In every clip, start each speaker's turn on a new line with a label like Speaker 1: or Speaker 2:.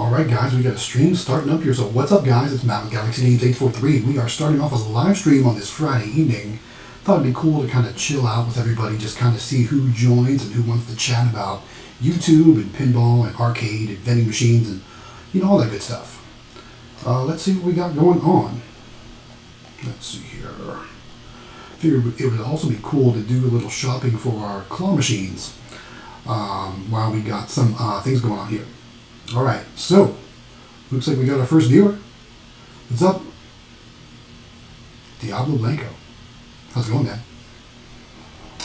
Speaker 1: Alright guys, we got a stream starting up here. So what's up guys, it's Matt with Galaxy Games 843. We are starting off with a live stream on this Friday evening. Thought it'd be cool to kind of chill out with everybody, just kind of see who joins and who wants to chat about YouTube and pinball and arcade and vending machines and, you know, all that good stuff. Let's see what we got going on. Let's see here. Figured it would also be cool to do a little shopping for our claw machines while we got some things going on here. Alright, so looks like we got our first viewer. What's up? Diablo Blanco. How's it going, man?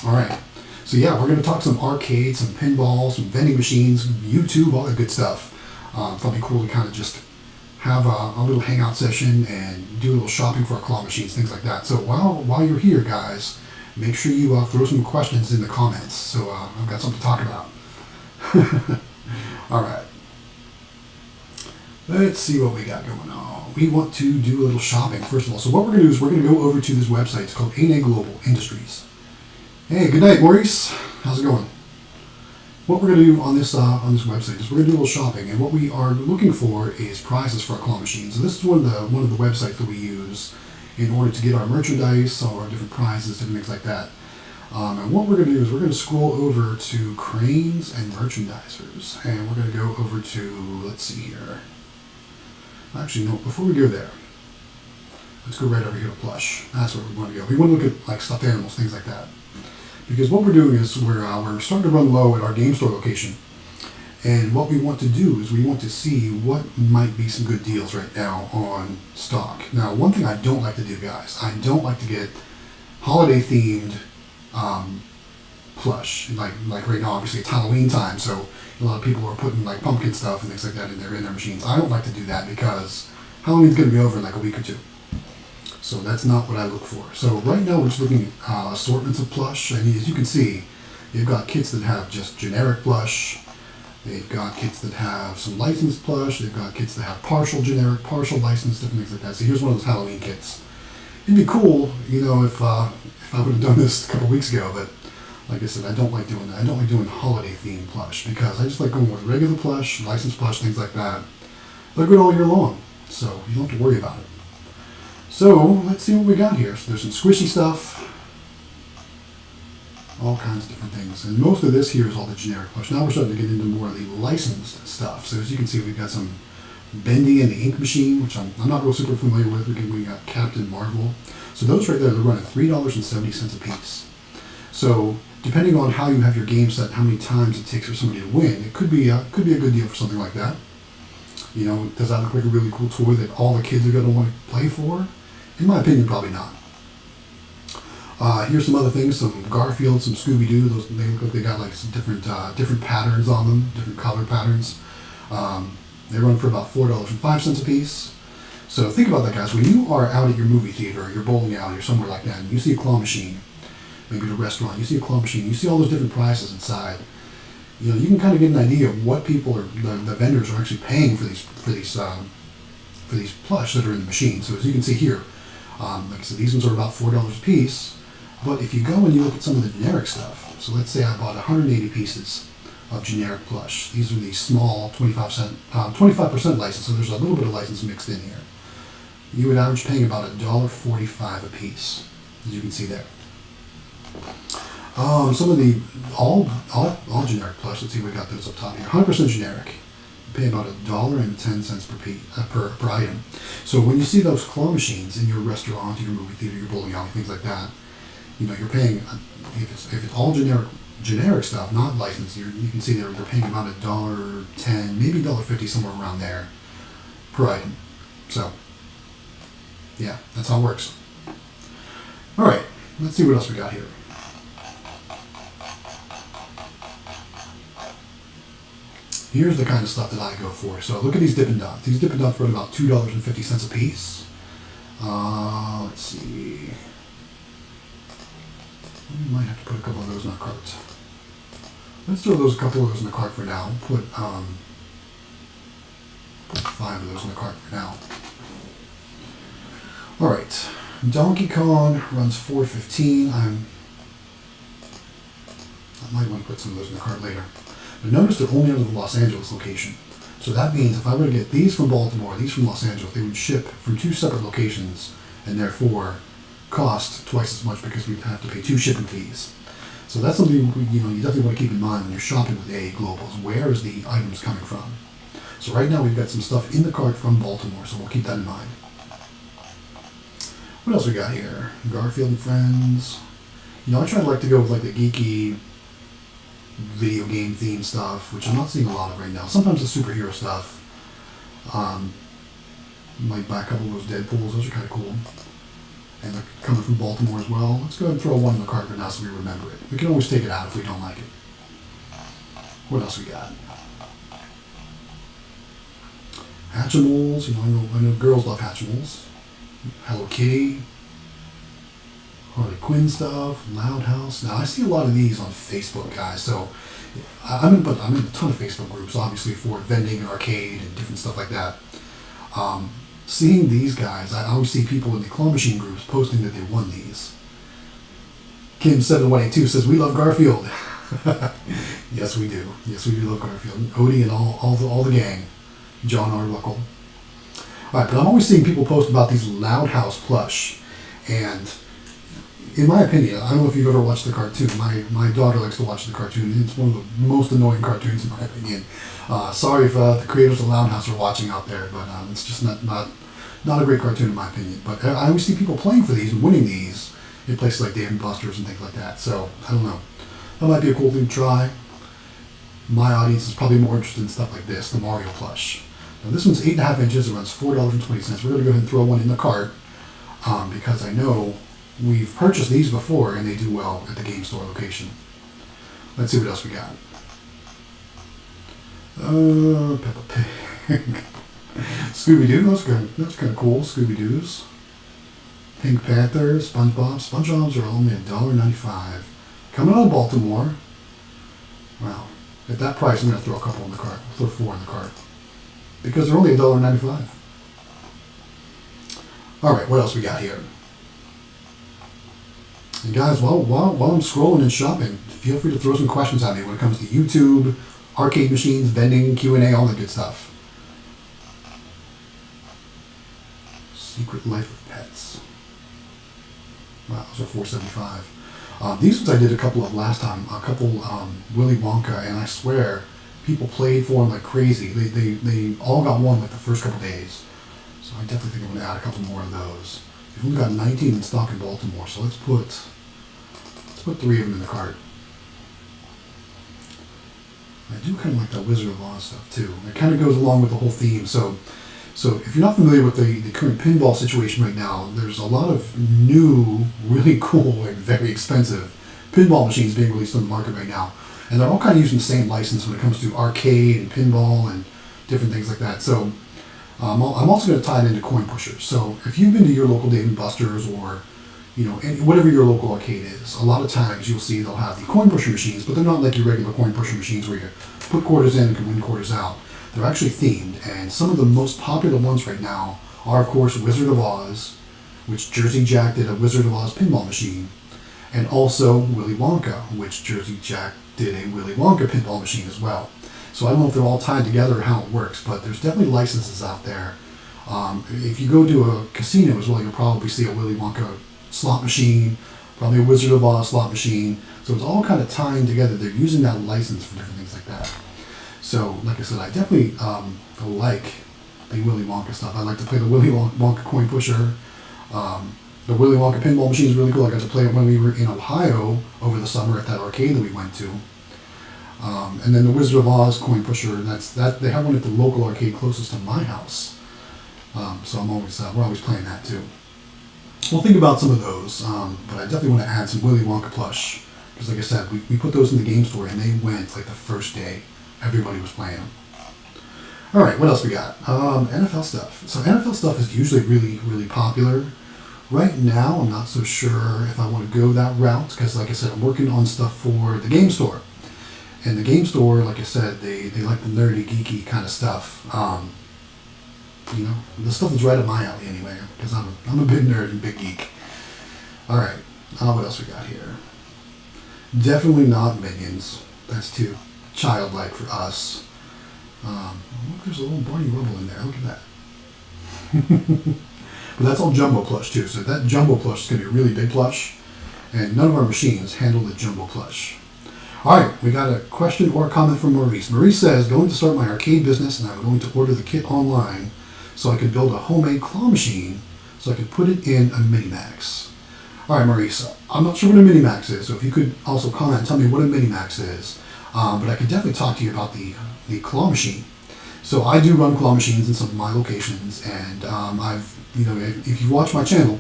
Speaker 1: Alright, so yeah, we're going to talk some arcade, some pinball, some vending machines, YouTube, all that good stuff. Thought it'd be cool to kind of just have a little hangout session and do a little shopping for our claw machines, things like that. So while you're here, guys, make sure you throw some questions in the comments. So I've got something to talk about. Alright. Let's see what we got going on. We want to do a little shopping, first of all. So what we're going to do is we're going to go over to this website. It's called A&A Global Industries. Hey, good night, Maurice. How's it going? What we're going to do on this website is we're going to do a little shopping, and what we are looking for is prizes for our claw machines. So this is one of the websites that we use in order to get our merchandise, all our different prizes, different things like that. And what we're going to do is we're going to scroll over to cranes and merchandisers, and we're going to go over to, let's see here. Actually, no, before we go there, let's go right over here to plush. That's where we want to go. We want to look at like stuffed animals, things like that. Because what we're doing is we're starting to run low at our game store location. And what we want to do is we want to see what might be some good deals right now on stock. Now, one thing I don't like to do, guys, I don't like to get holiday themed plush. Like right now, obviously it's Halloween time, so a lot of people are putting like pumpkin stuff and things like that in their machines. I don't like to do that because Halloween's going to be over in like a week or two. So that's not what I look for. So right now we're just looking at assortments of plush, and as you can see, you've got kits that have just generic plush. They've got kits that have some licensed plush. They've got kits that have partial generic, partial licensed, different things like that. So here's one of those Halloween kits. It'd be cool, you know, if I would have done this a couple weeks ago, but like I said, I don't like doing that. I don't like doing holiday themed plush because I just like going with regular plush, licensed plush, things like that. They're good all year long, so you don't have to worry about it. So let's see what we got here. So there's some squishy stuff, all kinds of different things, and most of this here is all the generic plush. Now we're starting to get into more of the licensed stuff. So as you can see, we've got some Vending and the Ink Machine, which I'm not real super familiar with. We got Captain Marvel. So those right there, they're running $3.70 a piece. So depending on how you have your game set, how many times it takes for somebody to win, it could be a good deal for something like that. You know, does that look like a really cool toy that all the kids are going to want to play for? In my opinion, probably not. Here's some other things, some Garfield, some Scooby-Doo. Those, they look like they got like some different patterns on them, different color patterns. They run for about $4.05 a piece. So think about that, guys. When you are out at your movie theater, or your bowling alley, or somewhere like that, and you see a claw machine, maybe at a restaurant, you see a claw machine, you see all those different prices inside. You know, you can kind of get an idea of what people are, the vendors are actually paying for these plush that are in the machine. So as you can see here, like I said, these ones are about $4 a piece. But if you go and you look at some of the generic stuff, so let's say I bought 180 pieces of generic plush. These are the small 25% license, so there's a little bit of license mixed in here. You would average paying about $1.45 a piece, as you can see there. Some of the all generic plush. Let's see, we got those up top here. 100% generic. You pay about $1.10 per item. So when you see those claw machines in your restaurant, your movie theater, your bowling alley, things like that, you know, you're paying, if it's all generic stuff, not licensed, you can see they're paying about $1.10, maybe $1.50, somewhere around there per item. So yeah, that's how it works. All right, let's see what else we got here. Here's the kind of stuff that I go for. So look at these Dippin' Dots. These Dippin' Dots run about $2.50 a piece. Let's see. We might have to put a couple of those in our carts. Let's throw a couple of those in the cart for now. Put 5 of those in the cart for now. All right. Donkey Kong runs $4.15. I might want to put some of those in the cart later. But notice they're only under the Los Angeles location. So that means if I were to get these from Baltimore, these from Los Angeles, they would ship from 2 separate locations and therefore cost twice as much because we'd have to pay 2 shipping fees. So that's something you definitely want to keep in mind when you're shopping with AA Global. Is where is the items coming from? So right now we've got some stuff in the cart from Baltimore, so we'll keep that in mind. What else we got here? Garfield and Friends. I try to like to go with like the geeky video game themed stuff, which I'm not seeing a lot of right now. Sometimes the superhero stuff. Might buy a couple of those Deadpools. Those are kind of cool. And they're coming from Baltimore as well. Let's go ahead and throw one in the cart right now so we remember it. We can always take it out if we don't like it. What else we got? Hatchimals. I know girls love Hatchimals. Hello Kitty. Harley Quinn stuff. Loud House. Now I see a lot of these on Facebook, guys. So I'm in a ton of Facebook groups, obviously, for vending and arcade and different stuff like that. Seeing these guys, I always see people in the claw machine groups posting that they won these. Kim7182 says, we love Garfield. Yes, we do. Yes, we do love Garfield. Odie and all the gang. John Arbuckle. Alright, but I'm always seeing people post about these Loud House plush. And in my opinion, I don't know if you've ever watched the cartoon. My daughter likes to watch the cartoon. It's one of the most annoying cartoons in my opinion. Sorry if the creators of Loud House are watching out there, but it's just not a great cartoon in my opinion. But I always see people playing for these and winning these in places like Dave & Buster's and things like that. So, I don't know. That might be a cool thing to try. My audience is probably more interested in stuff like this, the Mario plush. Now this one's 8.5 inches, it runs $4.20. We're going to go ahead and throw one in the cart because I know we've purchased these before and they do well at the game store location. Let's see what else we got. Peppa Pig. Scooby-Doo, that's kind of cool, Scooby-Doo's. Pink Panther, SpongeBob. SpongeBob's are only $1.95. Coming out of Baltimore. Wow. At that price, I'm going to throw a couple in the cart. I'll throw 4 in the cart. Because they're only $1.95. Alright, what else we got here? And guys, while I'm scrolling and shopping, feel free to throw some questions at me when it comes to YouTube, arcade machines, vending, Q&A, all that good stuff. Secret Life of Pets. Wow, those are $4.75. These ones I did a couple of last time, Willy Wonka, and I swear people played for them like crazy. They all got one like the first couple days. So I definitely think I'm going to add a couple more of those. We've only got 19 in stock in Baltimore, so let's put 3 of them in the cart. I do kind of like that Wizard of Oz stuff too. It kind of goes along with the whole theme. So if you're not familiar with the current pinball situation right now, there's a lot of new, really cool and very expensive pinball machines being released on the market right now. And they're all kind of using the same license when it comes to arcade and pinball and different things like that. So I'm also going to tie it into coin pushers. So if you've been to your local Dave & Buster's or whatever your local arcade is, a lot of times you'll see they'll have the coin pusher machines, but they're not like your regular coin pusher machines where you put quarters in and can win quarters out. They're actually themed, and some of the most popular ones right now are, of course, Wizard of Oz, which Jersey Jack did a Wizard of Oz pinball machine, and also Willy Wonka, which Jersey Jack did a Willy Wonka pinball machine as well. So I don't know if they're all tied together or how it works, but there's definitely licenses out there. If you go to a casino as well, you'll probably see a Willy Wonka slot machine, probably a Wizard of Oz slot machine. So it's all kind of tying together. They're using that license for different things like that. So, like I said, I definitely like the Willy Wonka stuff. I like to play the Willy Wonka coin pusher. The Willy Wonka pinball machine is really cool. I got to play it when we were in Ohio over the summer at that arcade that we went to. And then the Wizard of Oz coin pusher. They have one at the local arcade closest to my house. So we're always playing that too. We'll think about some of those, but I definitely want to add some Willy Wonka plush because, like I said, we put those in the game store and they went like the first day. Everybody was playing them. All right, what else we got? NFL stuff. So NFL stuff is usually really, really popular. Right now, I'm not so sure if I want to go that route because, like I said, I'm working on stuff for the game store. And the game store, like I said, they like the nerdy, geeky kind of stuff. The stuff that's right up my alley anyway, because I'm a big nerd and big geek. All right, what else we got here? Definitely not Minions. That's too childlike for us. Look, there's a little Barney Rubble in there. Look at that. But that's all jumbo plush too. So that jumbo plush is going to be a really big plush. And none of our machines handle the jumbo plush. All right, we got a question or a comment from Maurice. Maurice says, going to start my arcade business and I'm going to order the kit online so I can build a homemade claw machine so I can put it in a Minimax. All right, Maurice, I'm not sure what a Minimax is, so if you could also comment and tell me what a Minimax is. But I could definitely talk to you about the claw machine. So I do run claw machines in some of my locations, and if you watch my channel,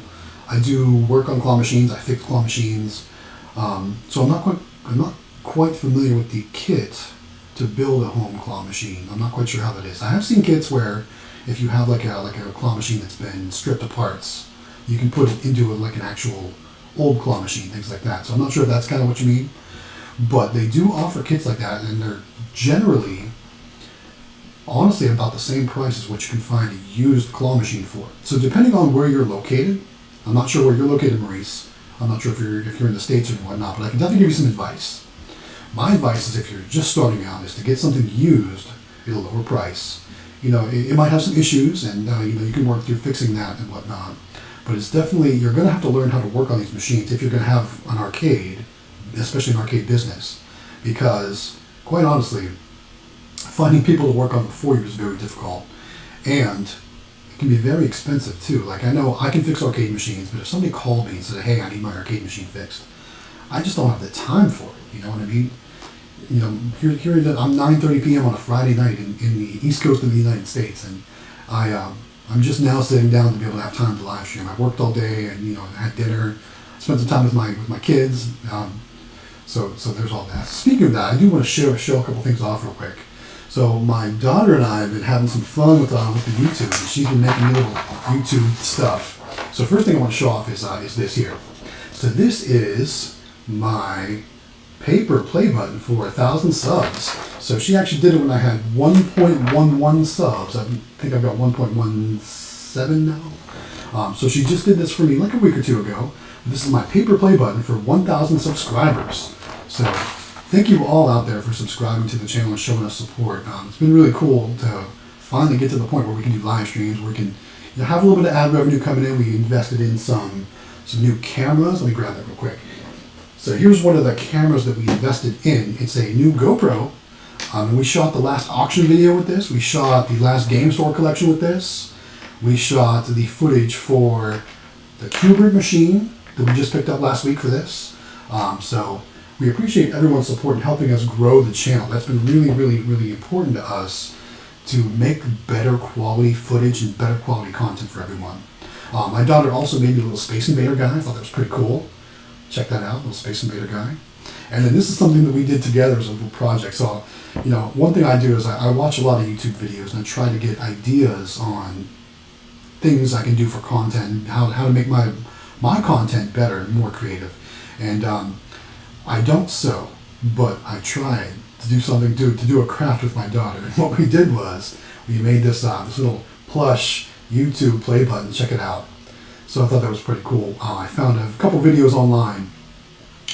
Speaker 1: I do work on claw machines. I fix claw machines. So I'm not quite familiar with the kit to build a home claw machine. I'm not quite sure how that is. I have seen kits where if you have like a claw machine that's been stripped to parts, you can put it into like an actual old claw machine, things like that. So I'm not sure if that's kind of what you mean, but they do offer kits like that, and they're generally, honestly, about the same price as what you can find a used claw machine for. So depending on where you're located, I'm not sure where you're located, Maurice. I'm not sure if you're in the States or whatnot, but I can definitely give you some advice. My advice is if you're just starting out is to get something used at a lower price. It might have some issues, and you can work through fixing that and whatnot. But it's definitely, you're going to have to learn how to work on these machines if you're going to have an arcade, especially an arcade business, because quite honestly, finding people to work on them for you is very difficult, and it can be very expensive too. Like, I know I can fix arcade machines, but if somebody called me and said, hey, I need my arcade machine fixed, I just don't have the time for it. You know what I mean? Here I'm 9:30 p.m. on a Friday night in the East Coast of the United States, and I'm just now sitting down to be able to have time to live stream. I worked all day, and I had dinner, spent some time with my kids. So there's all that. Speaking of that, I do want to show a couple things off real quick. So my daughter and I have been having some fun with the YouTube, and she's been making me little YouTube stuff. So first thing I want to show off is this here. So this is my paper play button for 1,000 subs. So she actually did it when I had 1.11 subs. I think I've got 1.17 now. So she just did this for me like a week or two ago. This is my paper play button for 1,000 subscribers. So thank you all out there for subscribing to the channel and showing us support. It's been really cool to finally get to the point where we can do live streams, where we can have a little bit of ad revenue coming in. We invested in some new cameras. Let me grab that real quick. So here's one of the cameras that we invested in. It's a new GoPro. And we shot the last auction video with this. We shot the last game store collection with this. We shot the footage for the Qbert machine that we just picked up last week for this. So we appreciate everyone's support in helping us grow the channel. That's been really, really, really important to us to make better quality footage and better quality content for everyone. My daughter also made me a little Space Invader guy. I thought that was pretty cool. Check that out, little Space Invader guy. And then this is something that we did together as a little project. So, one thing I do is I watch a lot of YouTube videos and I try to get ideas on things I can do for content, how to make my content better and more creative. And I don't sew, but I tried to do something, to do a craft with my daughter. And what we did was we made this little plush YouTube play button. Check it out. So I thought that was pretty cool. I found a couple videos online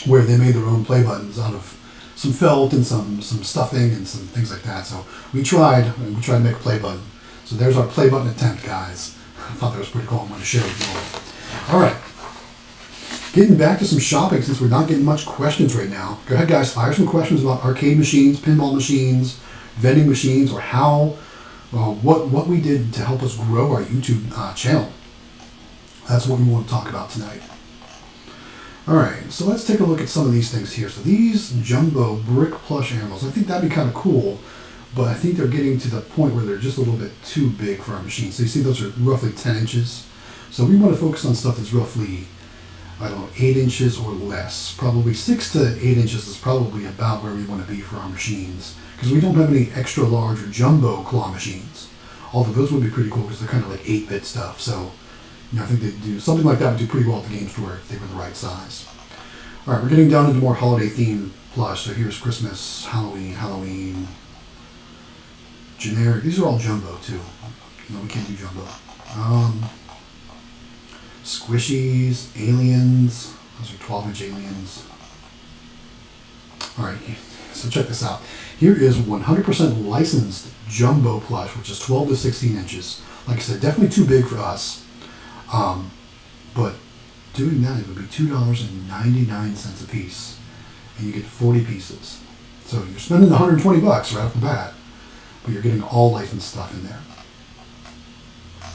Speaker 1: where they made their own play buttons out of some felt and some stuffing and some things like that. So we tried to make a play button. So there's our play button attempt, guys. I thought that was pretty cool. I wanted to share it with you all. All right. Getting back to some shopping, since we're not getting much questions right now. Go ahead, guys. Fire some questions about arcade machines, pinball machines, vending machines, or what we did to help us grow our YouTube channel. That's what we want to talk about tonight. All right, so let's take a look at some of these things here. So these jumbo brick plush animals, I think that'd be kind of cool, but I think they're getting to the point where they're just a little bit too big for our machine. So you see those are roughly 10 inches. So we want to focus on stuff that's roughly, 8 inches or less. Probably 6 to 8 inches is probably about where we want to be for our machines, because we don't have any extra large or jumbo claw machines. Although those would be pretty cool because they're kind of like 8-bit stuff. So I think they'd do something like that would do pretty well at the game store if they were the right size. All right, we're getting down into more holiday themed plush. So here's Christmas, Halloween, generic. These are all jumbo too. We can't do jumbo. Squishies, aliens. Those are 12-inch aliens. All right, so check this out. Here is 100% licensed jumbo plush, which is 12 to 16 inches. Like I said, definitely too big for us. But doing that, it would be $2.99 a piece, and you get 40 pieces. So you're spending 120 bucks right off the bat, but you're getting all licensed stuff in there.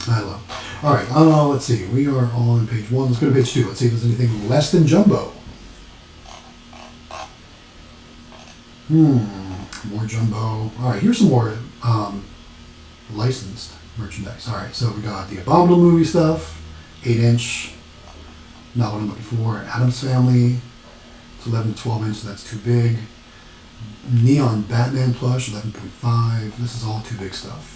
Speaker 1: I love. All right, let's see. We are on page 1. Let's go to page 2. Let's see if there's anything less than jumbo. More jumbo. All right, here's some more licensed merchandise. All right, so we got the Abominable movie stuff, 8-inch. Not what I'm looking for. Addams Family. It's 11 to 12 inch, so that's too big. Neon Batman plush, 11.5. This is all too big stuff.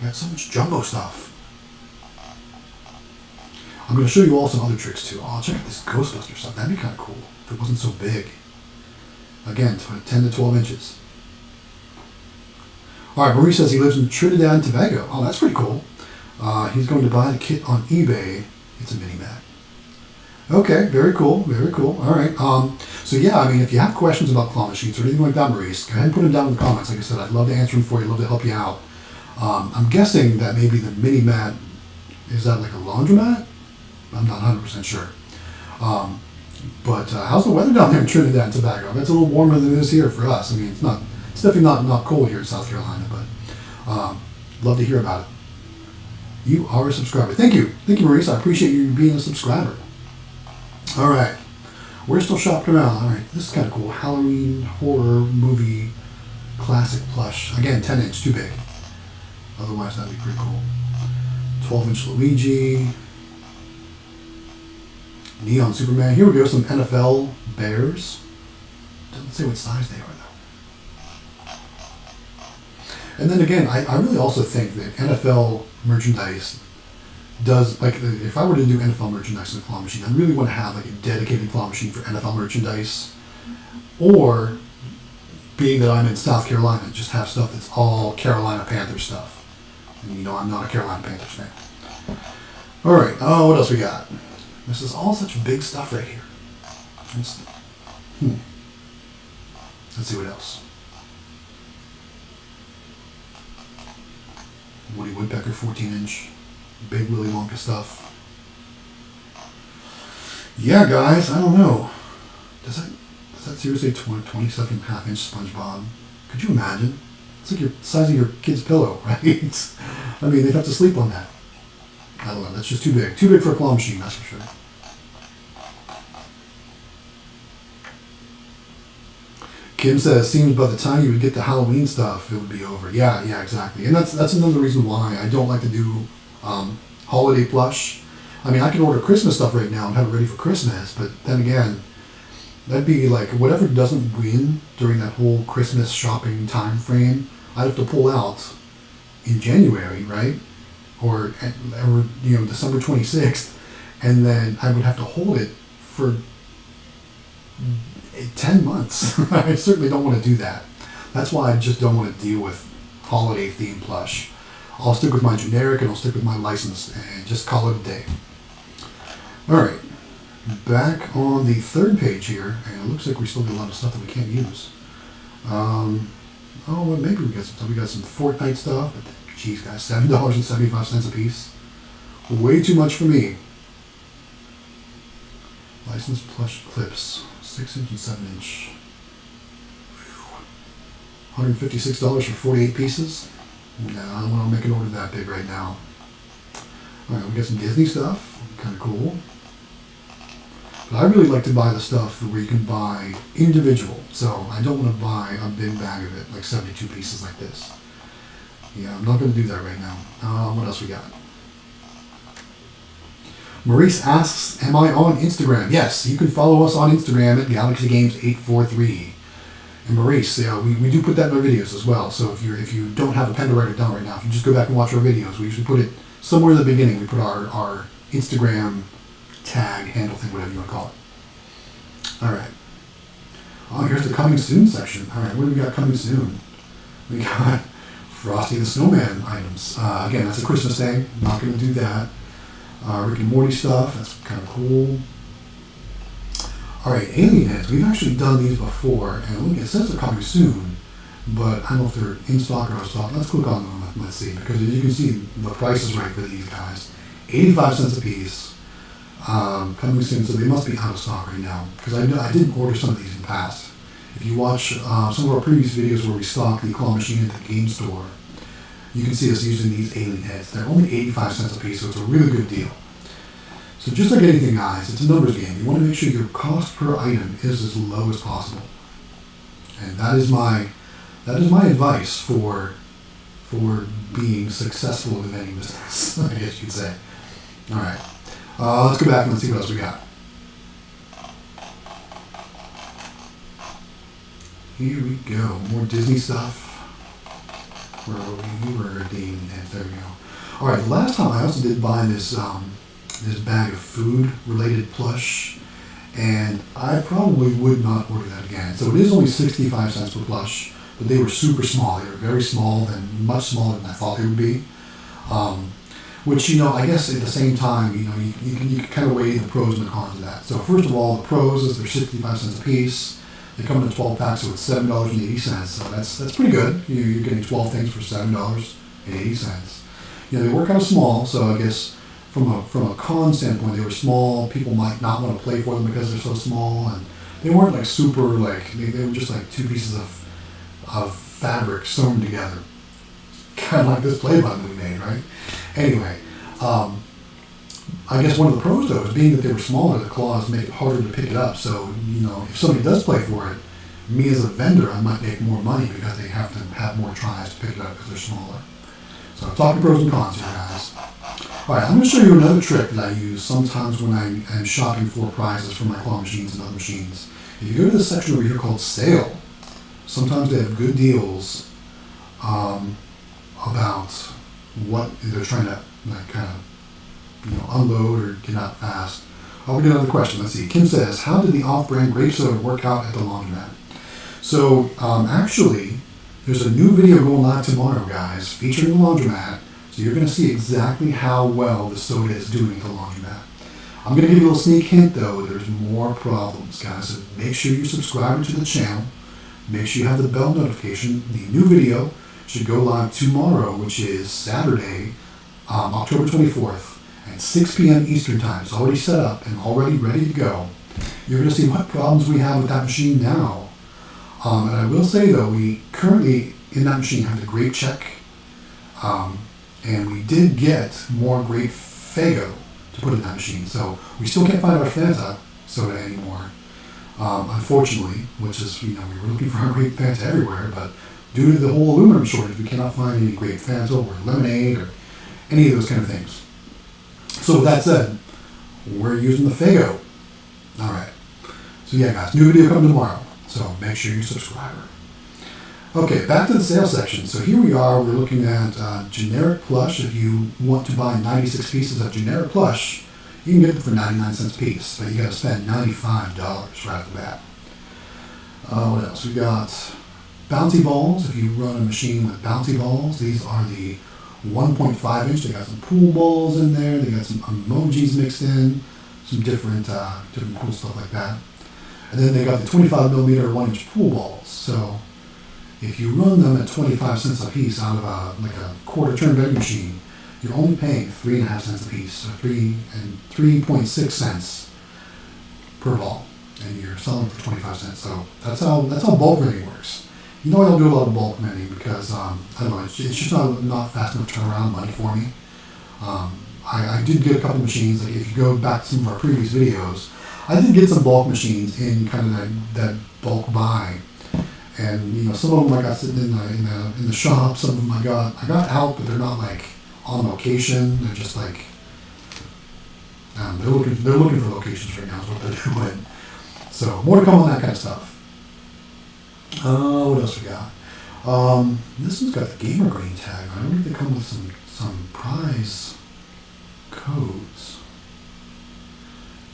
Speaker 1: Got so much jumbo stuff. I'm going to show you all some other tricks too. Oh, check out this Ghostbuster stuff. That'd be kind of cool if it wasn't so big. Again, 10 to 12 inches. All right, Maurice says he lives in Trinidad and Tobago. Oh, that's pretty cool. He's going to buy the kit on eBay. It's a mini-mat. Okay, very cool, very cool. All right. So yeah, I mean, if you have questions about claw machines or anything like that, Maurice, go ahead and put them down in the comments. Like I said, I'd love to answer them for you. I'd love to help you out. I'm guessing that maybe the mini-mat, is that like a laundromat? I'm not 100% sure. But how's the weather down there in Trinidad and Tobago? It's a little warmer than it is here for us. I mean, it's definitely not cold here in South Carolina, but love to hear about it. You are a subscriber. Thank you, Maurice. I appreciate you being a subscriber. All right, we're still shopping around. All right, this is kind of cool. Halloween horror movie classic plush. Again, 10-inch, too big. Otherwise, that'd be pretty cool. 12-inch Luigi. Neon Superman. Here we go, some NFL Bears. Doesn't say what size they are, though. And then again, I really also think that NFL merchandise does, like, if I were to do NFL merchandise in a claw machine, I really want to have like a dedicated claw machine for NFL merchandise. Or, being that I'm in South Carolina, just have stuff that's all Carolina Panthers stuff. And you know I'm not a Carolina Panthers fan. All right, what else we got? This is all such big stuff right here. Let's see what else. Woody Woodpecker 14-inch. Big Willy Wonka stuff. Yeah, guys, I don't know. Does that seriously 27.5-inch SpongeBob? Could you imagine? It's like the size of your kid's pillow, right? I mean, they'd have to sleep on that. I don't know. That's just too big. Too big for a claw machine, that's for sure. Kim says, seems by the time you would get the Halloween stuff, it would be over. Yeah, exactly. And that's another reason why I don't like to do holiday plush. I mean, I can order Christmas stuff right now and have it ready for Christmas, but then again, that'd be like whatever doesn't win during that whole Christmas shopping time frame, I'd have to pull out in January, right? Or December 26th, and then I would have to hold it for 10 months. I certainly don't want to do that. That's why I just don't want to deal with holiday themed plush. I'll stick with my generic and I'll stick with my license and just call it a day. All right, back on the third page here, and it looks like we still got a lot of stuff that we can't use. Well, maybe we got some stuff. We got some Fortnite stuff, but geez, guys, $7.75 a piece. Way too much for me. Licensed plush clips, 6-inch and 7-inch. $156 for 48 pieces. No, I don't want to make an order that big right now. All right, we got some Disney stuff, kind of cool. But I really like to buy the stuff where you can buy individual. So I don't want to buy a big bag of it, like 72 pieces like this. Yeah, I'm not going to do that right now. What else we got? Maurice asks, am I on Instagram? Yes, you can follow us on Instagram at GalaxyGames843. And Maurice, we do put that in our videos as well. So if you don't have a pen to write it down right now, if you just go back and watch our videos, we usually put it somewhere in the beginning. We put our Instagram tag, handle thing, whatever you want to call it. All right. Oh, here's the coming soon section. All right, what do we got coming soon? We got Frosty the Snowman items. Again, that's a Christmas thing. Not going to do that. Rick and Morty stuff. That's kind of cool. Alright, alien heads. We've actually done these before, and look, it says they're coming soon, but I don't know if they're in stock or out of stock. Let's click on them, let's see, because as you can see, the price is right for these guys. 85 cents a piece. Coming soon, so they must be out of stock right now, because I did order some of these in the past. If you watch some of our previous videos where we stock the claw machine at the game store, you can see us using these alien heads. They're only 85 cents a piece, so it's a really good deal. So just like anything, guys, it's a numbers game. You want to make sure your cost per item is as low as possible, and that is my advice for being successful in the vending business. I guess you could say. All right, let's go back and let's see what else we got. Here we go, more Disney stuff. Where we were redeeming it. There we go. All right, the last time I also did buy this this bag of food-related plush, and I probably would not order that again. So it is only 65 cents per plush, but they were super small. They were very small, and much smaller than I thought they would be. Which, you know, I guess at the same time, you know, you can kind of weigh the pros and the cons of that. So first of all, the pros is they're 65 cents a piece. They come in a 12 pack, so it's $7.80. So that's pretty good. You're getting 12 things for $7.80. You know, they were kind of small, so I guess from a con standpoint, they were small. People might not want to play for them because they're so small, and they weren't like super like they were just like two pieces of fabric sewn together, kind of like this play button we made, right? Anyway, I guess one of the pros though is being that they were smaller, the claws make it harder to pick it up. So, you know, if somebody does play for it, me as a vendor, I might make more money because they have to have more tries to pick it up because they're smaller. So I'm talking pros and cons here, guys. All right, I'm going to show you another trick that I use sometimes when I am shopping for prizes for my claw machines and other machines. If you go to this section over here called Sale, sometimes they have good deals about what they're trying to like kind of, you know, unload or get out fast. We get another question. Let's see. Kim says, how did the off-brand grape soda work out at the laundromat? So actually, there's a new video going live tomorrow, guys, featuring the laundromat. So you're going to see exactly how well the soda is doing at the laundromat. I'm going to give you a little sneak hint, though. There's more problems, guys. So make sure you subscribe to the channel. Make sure you have the bell notification. The new video should go live tomorrow, which is Saturday, October 24th at 6 p.m. Eastern Time. It's already set up and already ready to go. You're going to see what problems we have with that machine now. And I will say, though, we currently, in that machine, have the grape check. And we did get more grape Faygo to put in that machine. So we still can't find our Fanta soda anymore, unfortunately, which is, you know, we were looking for our grape Fanta everywhere, but due to the whole aluminum shortage, we cannot find any grape Fanta or lemonade or any of those kind of things. So with that said, we're using the Faygo. All right. So yeah, guys, new video coming tomorrow. So make sure you subscribe. Okay, back to the sales section. So here we are. We're looking at generic plush. If you want to buy 96 pieces of generic plush, you can get it for 99 cents a piece, but you got to spend $95 right off the bat. What else? We got bouncy balls. If you run a machine with bouncy balls, these are the 1.5 inch. They got some pool balls in there. They got some emojis mixed in, some different cool stuff like that. And then they got the 25 millimeter 1 inch pool balls. So if you run them at 25 cents a piece out of like a quarter turn vending machine, you're only paying 3.5 cents a piece, so 3.6 cents per ball, and you're selling for 25 cents. So that's how bulk vending works. You know, I don't do a lot of bulk vending because I don't know, it's just not fast enough turnaround money for me. I did get a couple machines. Like if you go back to some of our previous videos, I did get some bulk machines in kind of that bulk buy. And you know, some of them I got sitting in the shop. Some of them I got out, but they're not like on location. They're just like they're looking for locations right now. Is what they're doing. So more to come on that kind of stuff. What else we got? This one's got the gamer green tag. I wonder if they come with some prize codes.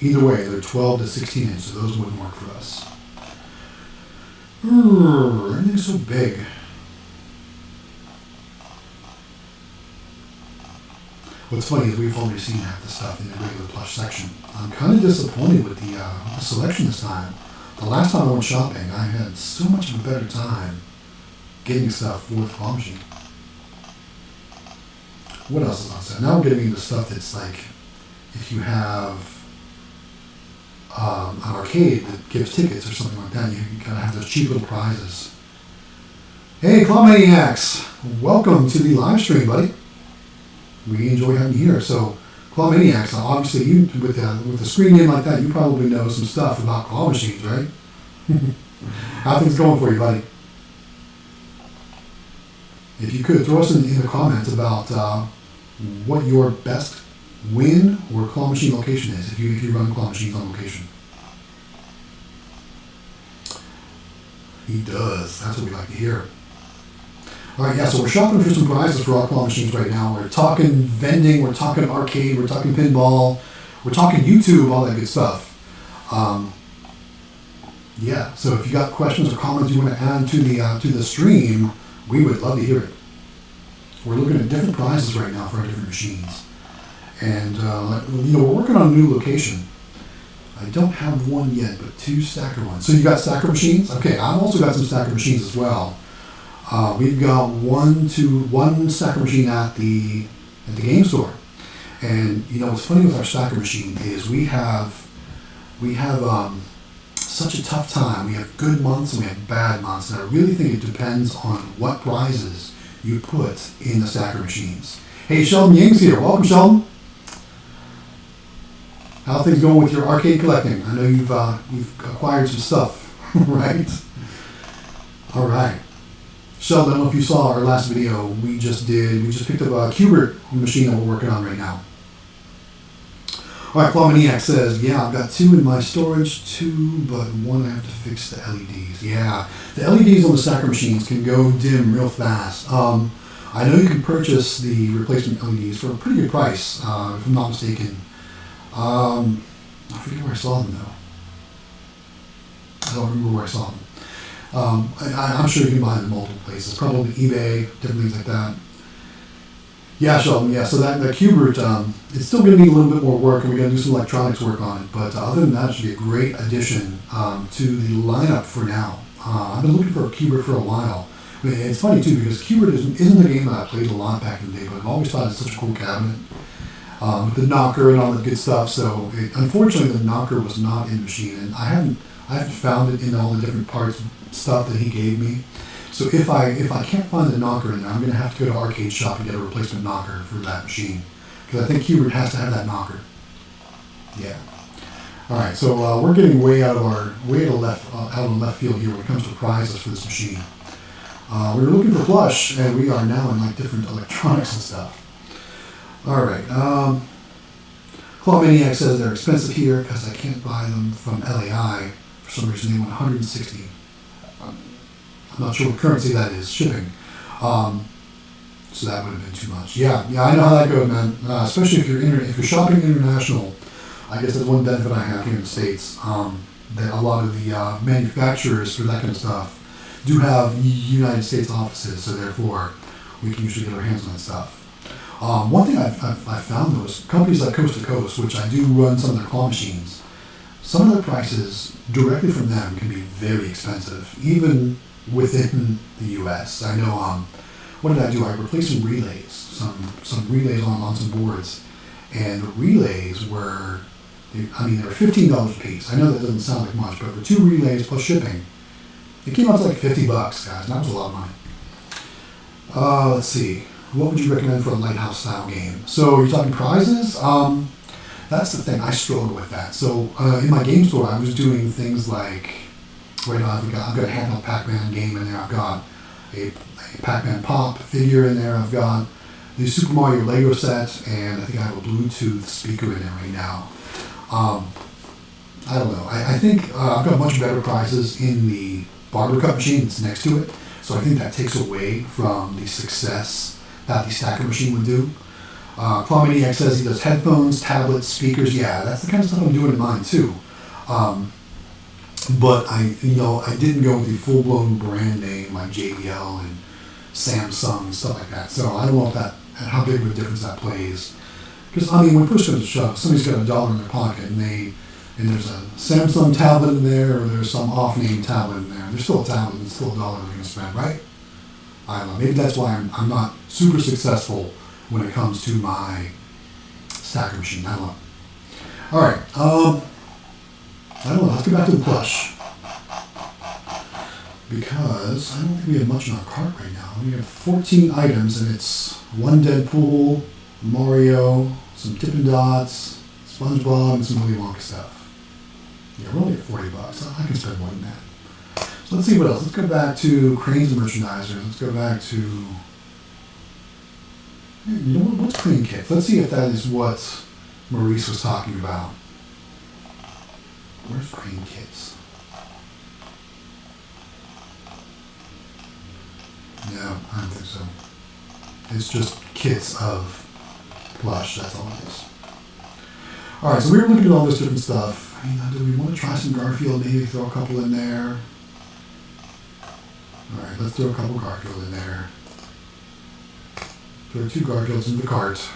Speaker 1: Either way, they're 12 to 16 inch, so those wouldn't work for us. Everything's so big. What's funny is we've already seen half the stuff in the regular plush section. I'm kind of disappointed with the selection this time. The last time I went shopping, I had so much of a better time getting stuff for the claw machine. What else is on sale? Now we're getting into stuff that's like, if you have an arcade that gives tickets or something like that, you kind of have those cheap little prizes. Hey, Claw Maniacs! Welcome to the live stream, buddy. We enjoy having you here. So, Claw Maniacs, obviously, you with a screen name like that, you probably know some stuff about claw machines, right? How things going for you, buddy? If you could, throw us in the comments about what your best win or claw machine location is, if you run claw machines on location. He does. That's what we like to hear. All right, yeah, so we're shopping for some prizes for our claw machines right now. We're talking vending, we're talking arcade, we're talking pinball, we're talking YouTube, all that good stuff. Yeah, so if you got questions or comments you want to add to the stream, we would love to hear it. We're looking at different prizes right now for our different machines. And, we're working on a new location. I don't have one yet, but 2 stacker ones. So you got stacker machines? Okay, I've also got some stacker machines as well. We've got one stacker machine at the game store. And, what's funny with our stacker machine is we have such a tough time. We have good months and we have bad months. And I really think it depends on what prizes you put in the stacker machines. Hey, Sheldon Ying's here. Welcome, Sheldon. How are things going with your arcade collecting? I know you've acquired some stuff, right? All right. Sheldon, I don't know if you saw our last video we just picked up a Qbert machine that we're working on right now. All right, Claw Maniac says, yeah, I've got 2 in my storage, 2, but one I have to fix the LEDs. Yeah, the LEDs on the stacker machines can go dim real fast. I know you can purchase the replacement LEDs for a pretty good price, if I'm not mistaken. I forget where I saw them though. I don't remember where I saw them. I'm sure you can buy them in multiple places, probably eBay, different things like that. Yeah, Sheldon, yeah, so that Qbert, it's still going to need a little bit more work, and we're going to do some electronics work on it, but other than that, it should be a great addition to the lineup for now. I've been looking for a Qbert for a while. I mean, it's funny, too, because Qbert isn't a game that I played a lot back in the day, but I've always thought it's such a cool cabinet. With the knocker and all the good stuff, so unfortunately the knocker was not in the machine, and I haven't found it in all the different parts stuff that he gave me. So if I can't find the knocker in there, I'm going to have to go to Arcade Shop and get a replacement knocker for that machine, because I think Qbert has to have that knocker. Yeah. All right, so we're getting way out of left field here when it comes to prizes for this machine. We were looking for plush, and we are now in different electronics and stuff. All right. Claw Maniac says they're expensive here because I can't buy them from LAI. For some reason, they want 160. I'm not sure what currency that is, shipping. So that would have been too much. Yeah, I know how that goes, man. Especially if you're shopping international. I guess that's one benefit I have here in the States. That a lot of the manufacturers for that kind of stuff do have United States offices, so therefore we can usually get our hands on that stuff. One thing I've found though is companies like Coast to Coast, which I do run some of their claw machines, some of the prices directly from them can be very expensive, even within the U.S. I know, what did I do? I replaced some relays, some relays on some boards, and the relays were, they were $15 a piece. I know that doesn't sound like much, but for 2 relays plus shipping, it came out to like $50, guys, and that was a lot of money. Let's see. What would you recommend for a Lighthouse style game? So you're talking prizes? That's the thing. I struggle with that. So in my game store, I was doing things like, right now I've got a handheld Pac-Man game in there. I've got a Pac-Man Pop figure in there. I've got the Super Mario Lego set, and I think I have a Bluetooth speaker in there right now. I don't know. I think I've got much better prizes in the barber cut machine that's next to it. So I think that takes away from the success that the stacker machine would do. Claw Maniac says he does headphones, tablets, speakers. Yeah, that's the kind of stuff I'm doing in mine too. But I didn't go with the full-blown brand name like JBL and Samsung and stuff like that. So I don't know how big of a difference that plays. Because, I mean, when push comes to shove, somebody's got $1 in their pocket and there's a Samsung tablet in there, or there's some off-name tablet in there. There's still a tablet, it's still $1 they're going to spend, right? I don't know. Maybe that's why I'm not super successful when it comes to my stacker machine. I don't know. All right. I don't know. Let's go back to the plush. Because I don't think we have much in our cart right now. We have 14 items, and it's one Deadpool, Mario, some Dippin' Dots, SpongeBob, and some Willy Wonka stuff. Yeah, we're only at $40. I can spend more than that. So let's see what else. Let's go back to Cranes and Merchandisers. Let's go back to... You know what? What's Crane Kits? Let's see if that is what Maurice was talking about. Where's Crane Kits? No, I don't think so. It's just kits of plush, that's all it is. Alright, so we were looking at all this different stuff. I mean, do we want to try some Garfield? Maybe throw a couple in there. Alright, let's throw a couple Garfield in there. Throw 2 Garfields in the cart.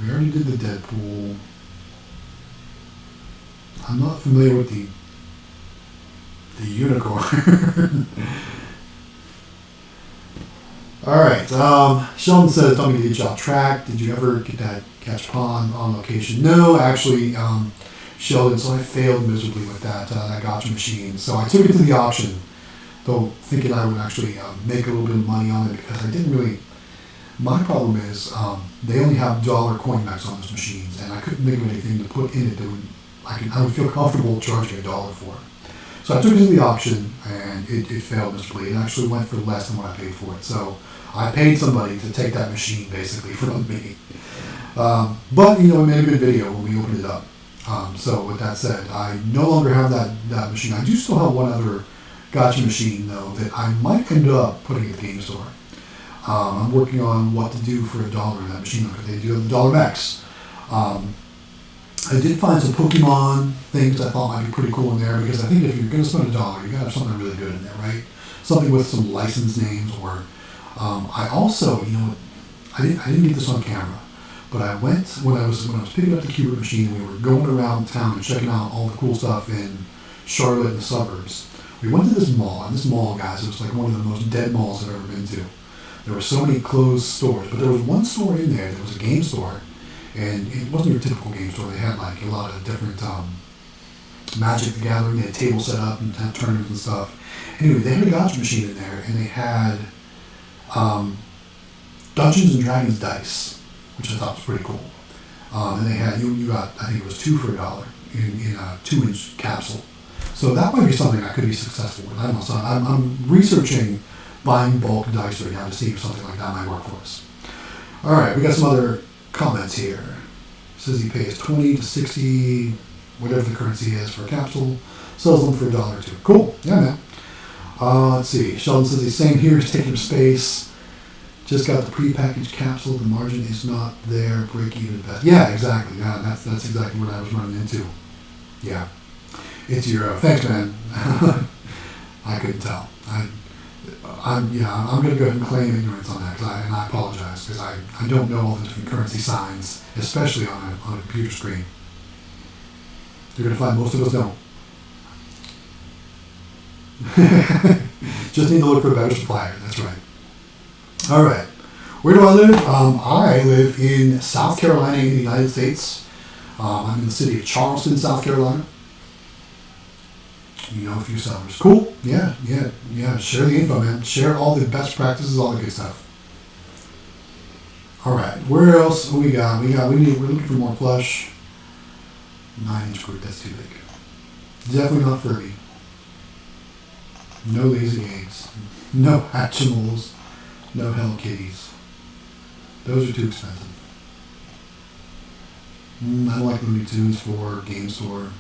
Speaker 1: We already did the Deadpool. I'm not familiar with the unicorn. Alright, Sheldon says, tell me to get you off track. Did you ever get that catch pond on location? No, actually, Sheldon, so I failed miserably with that gotcha machine. So I took it to the auction, though thinking I would actually make a little bit of money on it, because I didn't really... My problem is, they only have dollar coin backs on those machines, and I couldn't think of anything to put in it that I would feel comfortable charging $1 for. So I took it to the auction, and it failed miserably. It actually went for less than what I paid for it. So I paid somebody to take that machine, basically, from me. But, you know, we made a good video when we opened it up. So with that said, I no longer have that machine. I do still have one other gotcha machine, though, that I might end up putting at the game store. I'm working on what to do for $1 in that machine, because they do have the $1 max. I did find some Pokemon things I thought might be pretty cool in there, because I think if you're going to spend $1, you got to have something really good in there, right? Something with some license names, or I also, you know, I didn't get this on camera, but I went when I was picking up the Cubert machine. We were going around town and checking out all the cool stuff in Charlotte and the suburbs. We went to this mall, and this mall, guys, it was like one of the most dead malls I've ever been to. There were so many closed stores, but there was one store in there that was a game store. And it wasn't your typical game store. They had like a lot of different Magic the Gathering. They had tables set up and had tournaments and stuff. Anyway, they had a gotcha machine in there, and they had Dungeons and Dragons dice, which I thought was pretty cool. And they had you got, I think it was 2 for $1 in a 2-inch capsule. So that might be something I could be successful with. I don't know. So I'm researching buying bulk dice right now to see if something like that might work for us. All right, we got some other comments here. Says he pays 20 to 60, whatever the currency is, for a capsule. Sells them for $1 or $2. Cool. Yeah, man. Let's see. Sheldon says the same here is taking space. Just got the prepackaged capsule. The margin is not there. Break even best. Yeah, exactly. Yeah, that's exactly what I was running into. Yeah. It's your thanks, man. I couldn't tell. I'm going to go ahead and claim ignorance on that, and I apologize, because I don't know all the different currency signs, especially on a computer screen. You're going to find most of us don't. Just need to look for a better supplier. That's right. All right. Where do I live? I live in South Carolina in the United States. I'm in the city of Charleston, South Carolina. You know a few sellers. Cool. Yeah. Share the info, man. Share all the best practices, all the good stuff. All right. Where else we got? We're looking for more plush. 9-inch group. That's too big. Definitely not Furby. No Lazy Eggs. No Hatchimals. No Hello Kitties. Those are too expensive. I don't like Looney Tunes for Game Store.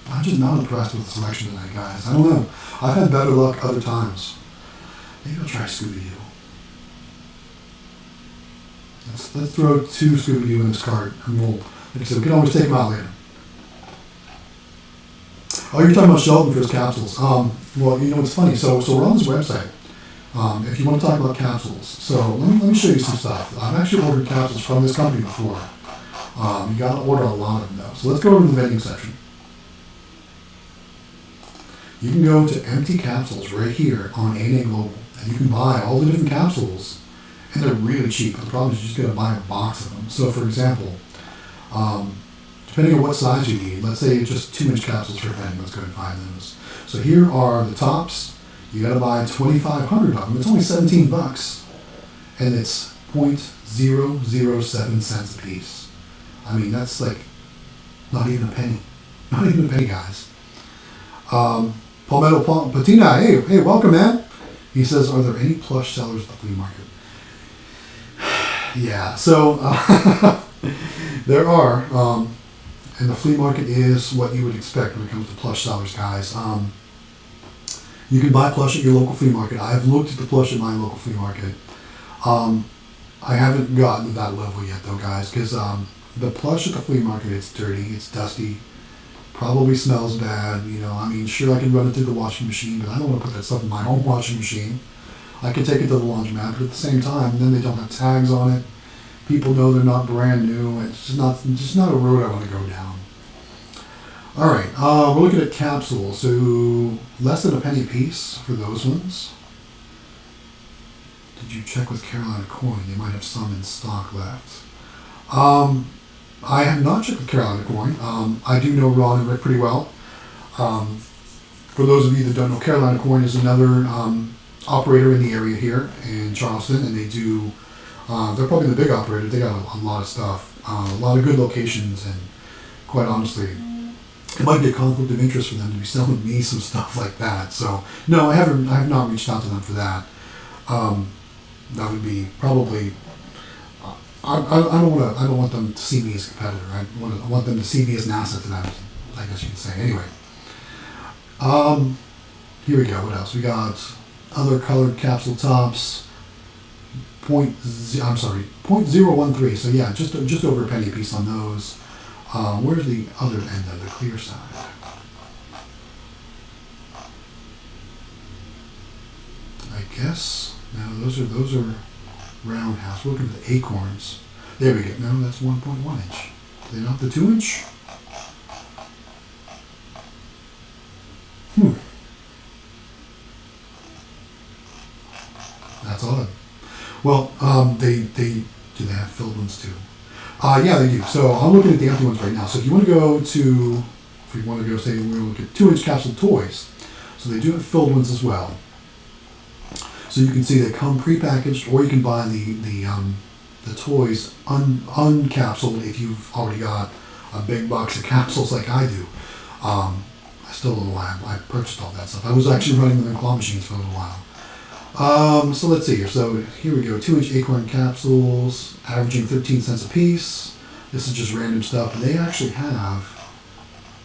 Speaker 1: I'm just not impressed with the selection tonight, guys. I don't know. I've had better luck other times. Maybe I'll try Scooby-Doo. Let's throw 2 Scooby-Doo in this cart, and we'll, like I said, we can always take them out later. Oh, you're talking about Sheldon for his capsules. Well, you know, it's funny. So we're on this website. if you want to talk about capsules. So let me show you some stuff. I've actually ordered capsules from this company before. You got to order a lot of them though. So let's go over to the vending section. You can go to empty capsules right here on ANA Global, and you can buy all the different capsules, and they're really cheap. The problem is you just got to buy a box of them. So for example, depending on what size you need, let's say just 2-inch capsules for vending. Let's go ahead and find those. So here are the tops. You got to buy 2,500 of them. It's only $17, and it's 0.007 cents a piece. I mean, that's like not even a penny. Not even a penny, guys. Palmetto Patina, hey, welcome, man. He says, are there any plush sellers at the flea market? Yeah, so there are, and the flea market is what you would expect when it comes to plush sellers, guys. You can buy plush at your local flea market. I've looked at the plush at my local flea market. I haven't gotten to that level yet, though, guys, because the plush at the flea market, it's dirty, it's dusty. Probably smells bad, you know. I mean, sure, I can run it through the washing machine, but I don't want to put that stuff in my own washing machine. I can take it to the laundromat, but at the same time, then they don't have tags on it. People know they're not brand new. It's just not a road I want to go down. All right, we're looking at capsules. So less than a penny a piece for those ones. Did you check with Carolina Coin? They might have some in stock left. I have not checked with Carolina Coin. I do know Ron and Rick pretty well. For those of you that don't know, Carolina Coin is another operator in the area here in Charleston, and they do, they're probably the big operator. They got a lot of stuff, a lot of good locations, and quite honestly, it might be a conflict of interest for them to be selling me some stuff like that. So, no, I have not reached out to them for that. That would be probably... I don't want them to see me as a competitor. I want them to see me as an asset to them, I guess you could say. Anyway, here we go. What else? We got other colored capsule tops. 0.013. So yeah, just over a penny a piece on those. Where's the other end of the clear side? I guess no. Those are roundhouse. We're looking for the acorns. There we go. No, that's 1.1 inch. They're not the 2 inch? That's odd. Well, they do they have filled ones too? Yeah, they do. So I'm looking at the empty ones right now. So if you want to go say we're going to look at 2-inch capsule toys. So they do have filled ones as well. So you can see they come prepackaged, or you can buy the toys uncapsuled if you've already got a big box of capsules like I do. I still don't know why I purchased all that stuff. I was actually running them in claw machines for a little while. So let's see here. So here we go. 2-inch acorn capsules, averaging 13 cents a piece. This is just random stuff, but they actually have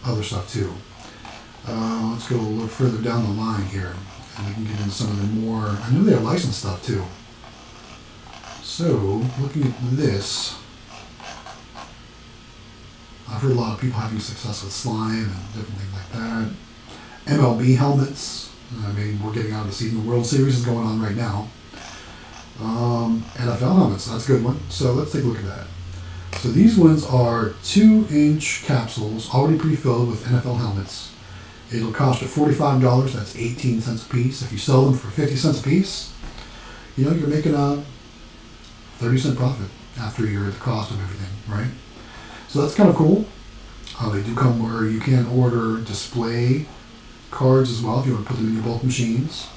Speaker 1: other stuff too. Let's go a little further down the line here, and we can get into some of the more, I know they have licensed stuff too. So, looking at this, I've heard a lot of people having success with slime and different things like that. MLB helmets. I mean, we're getting out of the season. The World Series is going on right now. NFL helmets, that's a good one. So let's take a look at that. So these ones are 2-inch capsules, already pre-filled with NFL helmets. It'll cost you $45. That's 18 cents a piece. If you sell them for 50 cents a piece, you know, you're making a 30-cent profit after the cost of everything, right? So that's kind of cool. They do come where you can order display cards as well if you want to put them in your bulk machines.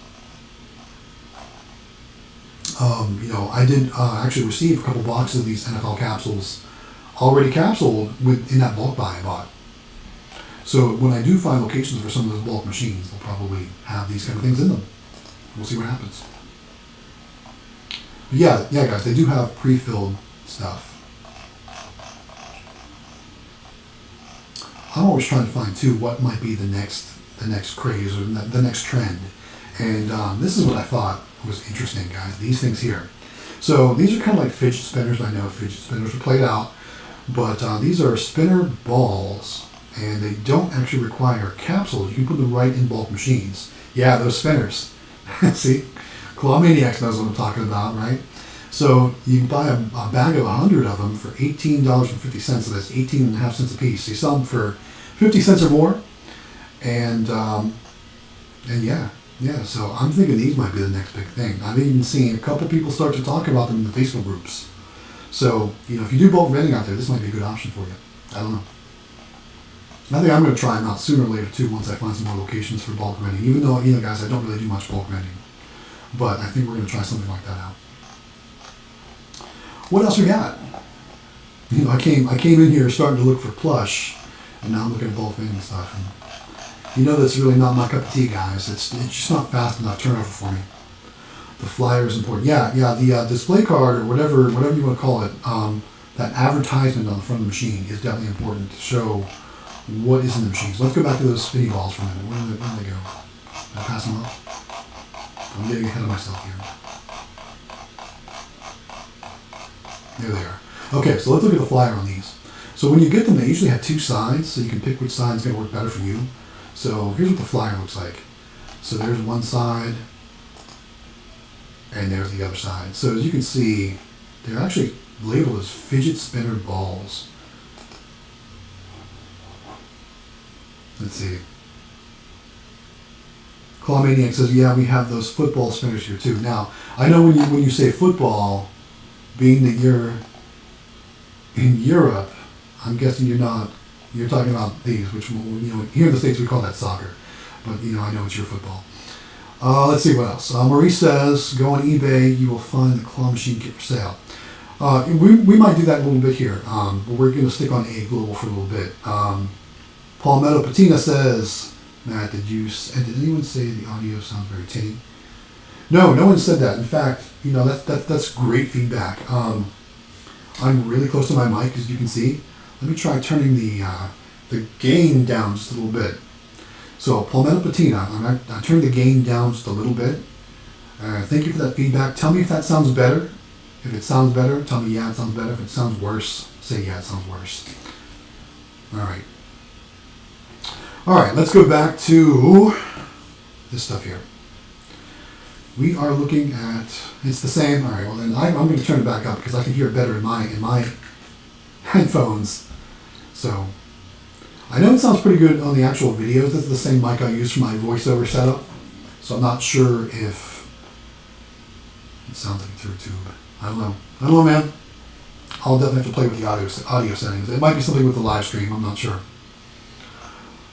Speaker 1: You know, I did actually receive a couple boxes of these NFL capsules already capsuled in that bulk buy I bought. So when I do find locations for some of those bulk machines, they'll probably have these kind of things in them. We'll see what happens. But yeah, guys, they do have pre-filled stuff. I'm always trying to find too what might be the next craze or the next trend, and this is what I thought was interesting, guys. These things here. So these are kind of like fidget spinners. I know fidget spinners are played out, but these are spinner balls, and they don't actually require capsules. You can put them right in bulk machines. Yeah, those spinners. See, Clawmaniacs knows what I'm talking about, right? So you can buy a bag of 100 of them for $18.50. So that's 18.5 cents a piece. They sell them for 50 cents or more. And yeah. So I'm thinking these might be the next big thing. I've even seen a couple people start to talk about them in the Facebook groups. So, if you do bulk vending out there, this might be a good option for you. I don't know. I think I'm going to try them out sooner or later too once I find some more locations for bulk vending. Even though, guys, I don't really do much bulk vending. But I think we're going to try something like that out. What else we got? I came in here starting to look for plush, and now I'm looking at bulk vending stuff. And that's really not my cup of tea, guys. It's just not fast enough turnover for me. The flyer is important. Yeah. The display card or whatever you want to call it, that advertisement on the front of the machine is definitely important to show what is in the machine. So let's go back to those spinny balls for a minute. Where did they go? Did I pass them off? I'm getting ahead of myself here. There they are. Okay, so let's look at the flyer on these. So when you get them, they usually have two sides, so you can pick which side is going to work better for you. So here's what the flyer looks like. So there's one side, and there's the other side. So as you can see, they're actually labeled as fidget spinner balls. Let's see. Clawmaniac says, yeah, we have those football spinners here too. Now, I know when you say football, being that you're in Europe, I'm guessing you're talking about these, which, here in the States we call that soccer. But, I know it's your football. Let's see what else. Maurice says, go on eBay, you will find the claw machine kit for sale. We might do that a little bit here, but we're going to stick on A Global for a little bit. Palmetto Patina says, Matt, did anyone say the audio sounds very tinny? No one said that. In fact, that's great feedback. I'm really close to my mic, as you can see. Let me try turning the gain down just a little bit. So, Palmetto Patina, I turned the gain down just a little bit. Thank you for that feedback. Tell me if that sounds better. If it sounds better, tell me yeah, it sounds better. If it sounds worse, say yeah, it sounds worse. All right, let's go back to this stuff here. We are looking at, it's the same. All right, well then I'm going to turn it back up because I can hear it better in my headphones. So, I know it sounds pretty good on the actual videos. This is the same mic I use for my voiceover setup. So I'm not sure if it sounds like through a tube. I don't know, man. I'll definitely have to play with the audio settings. It might be something with the live stream. I'm not sure.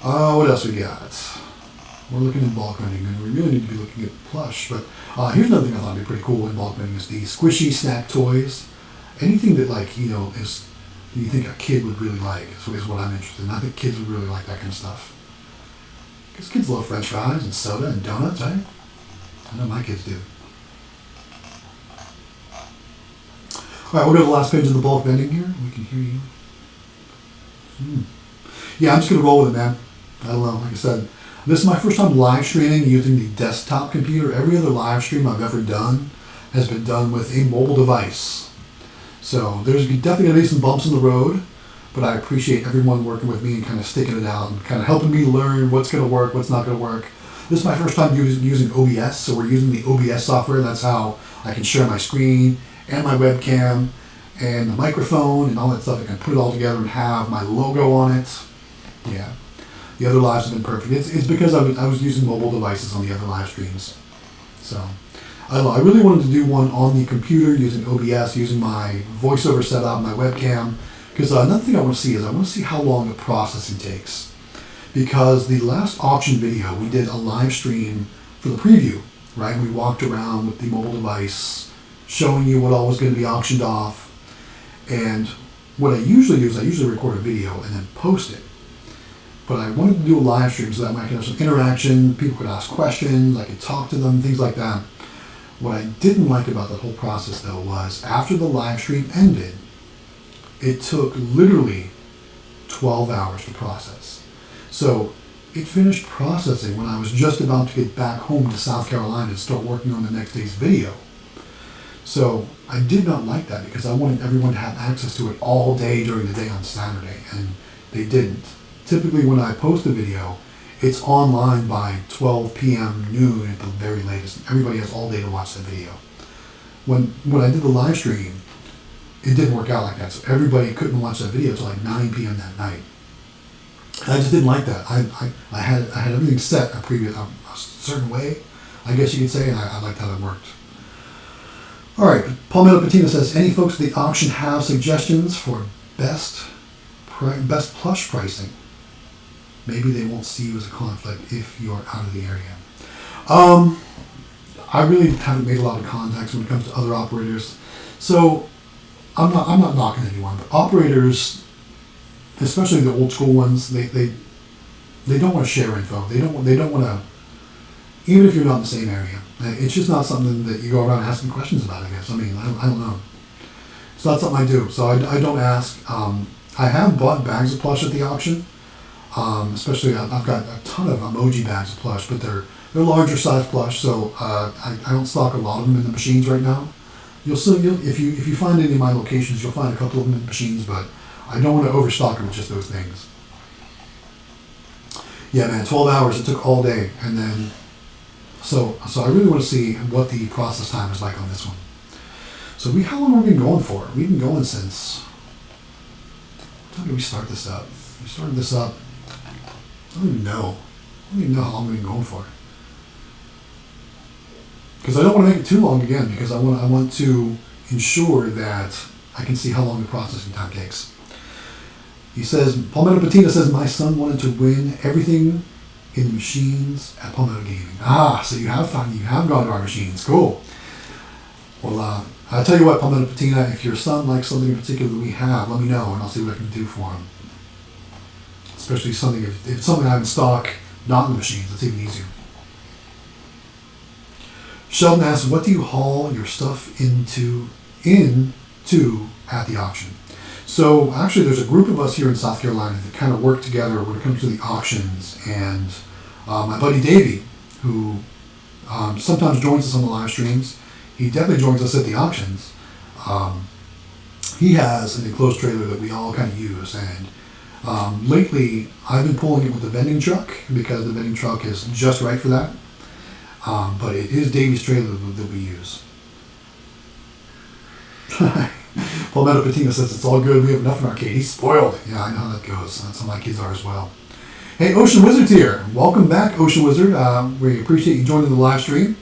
Speaker 1: What else we got? We're looking at bulk vending, and we really need to be looking at plush. But here's another thing I thought would be pretty cool in bulk vending is the squishy snack toys. Anything that is you think a kid would really like is what I'm interested in. I think kids would really like that kind of stuff. Because kids love French fries and soda and donuts, right? I know my kids do. All right, we'll go to the last page of the bulk vending here. We can hear you. Yeah, I'm just going to roll with it, man. I don't know. Like I said, this is my first time live streaming using the desktop computer. Every other live stream I've ever done has been done with a mobile device. So there's definitely going to be some bumps in the road, but I appreciate everyone working with me and kind of sticking it out and kind of helping me learn what's going to work, what's not going to work. This is my first time using OBS, so we're using the OBS software. That's how I can share my screen and my webcam and the microphone and all that stuff. I can put it all together and have my logo on it. Yeah. The other lives have been perfect. It's because I was using mobile devices on the other live streams. So, I don't know. I really wanted to do one on the computer using OBS, using my voiceover setup, my webcam. Because another thing I want to see is I want to see how long the processing takes. Because the last auction video, we did a live stream for the preview, right? We walked around with the mobile device, showing you what all was going to be auctioned off. And what I usually do is I usually record a video and then post it. But I wanted to do a live stream so that I could have some interaction, people could ask questions, I could talk to them, things like that. What I didn't like about the whole process though was after the live stream ended, it took literally 12 hours to process. So it finished processing when I was just about to get back home to South Carolina to start working on the next day's video. So I did not like that because I wanted everyone to have access to it all day during the day on Saturday, and they didn't. Typically when I post a video, it's online by 12 p.m. noon at the very latest. Everybody has all day to watch that video. When I did the live stream, it didn't work out like that. So everybody couldn't watch that video until like 9 p.m. that night. And I just didn't like that. I had everything set a certain way, I guess you could say, and I liked how that worked. All right, Palmetto Patina says, any folks at the auction have suggestions for best plush pricing? Maybe they won't see you as a conflict if you're out of the area. I really haven't made a lot of contacts when it comes to other operators, so I'm not knocking anyone, but operators, especially the old school ones, they don't want to share info. They don't want to, even if you're not in the same area. It's just not something that you go around asking questions about, I guess. I mean, I don't know. It's not something I do, so I don't ask. I have bought bags of plush at the auction. Especially, I've got a ton of emoji bags of plush, but they're larger size plush, so I don't stock a lot of them in the machines right now. If you find any of my locations, you'll find a couple of them in the machines, but I don't want to overstock them with just those things. Yeah, man, 12 hours, it took all day, and then, so I really want to see what the process time is like on this one. So how long have we been going for? We've been going since, when did we start this up? We started this up, I don't even know how long we've been going for. Because I don't want to make it too long again, because I want to ensure that I can see how long the processing time takes. He says, Palmetto Patina says, my son wanted to win everything in the machines at Palmetto Gaming. So you have gone to our machines. Cool. Well, I'll tell you what, Palmetto Patina, if your son likes something in particular that we have, let me know and I'll see what I can do for him. Especially something, if it's something I have in stock, not in the machines, that's even easier. Sheldon asks, what do you haul your stuff into at the auction? So actually there's a group of us here in South Carolina that kind of work together when it comes to the auctions, and my buddy Davey, who sometimes joins us on the live streams, he definitely joins us at the auctions. He has an enclosed trailer that we all kind of use, and lately I've been pulling it with the vending truck because the vending truck is just right for that. But it is Davey's trailer that we use. Palmetto Patina says it's all good. We have enough in our case. He's spoiled. Yeah, I know how that goes. That's how my kids are as well. Hey, Ocean Wizard's here. Welcome back, Ocean Wizard. We appreciate you joining the live stream.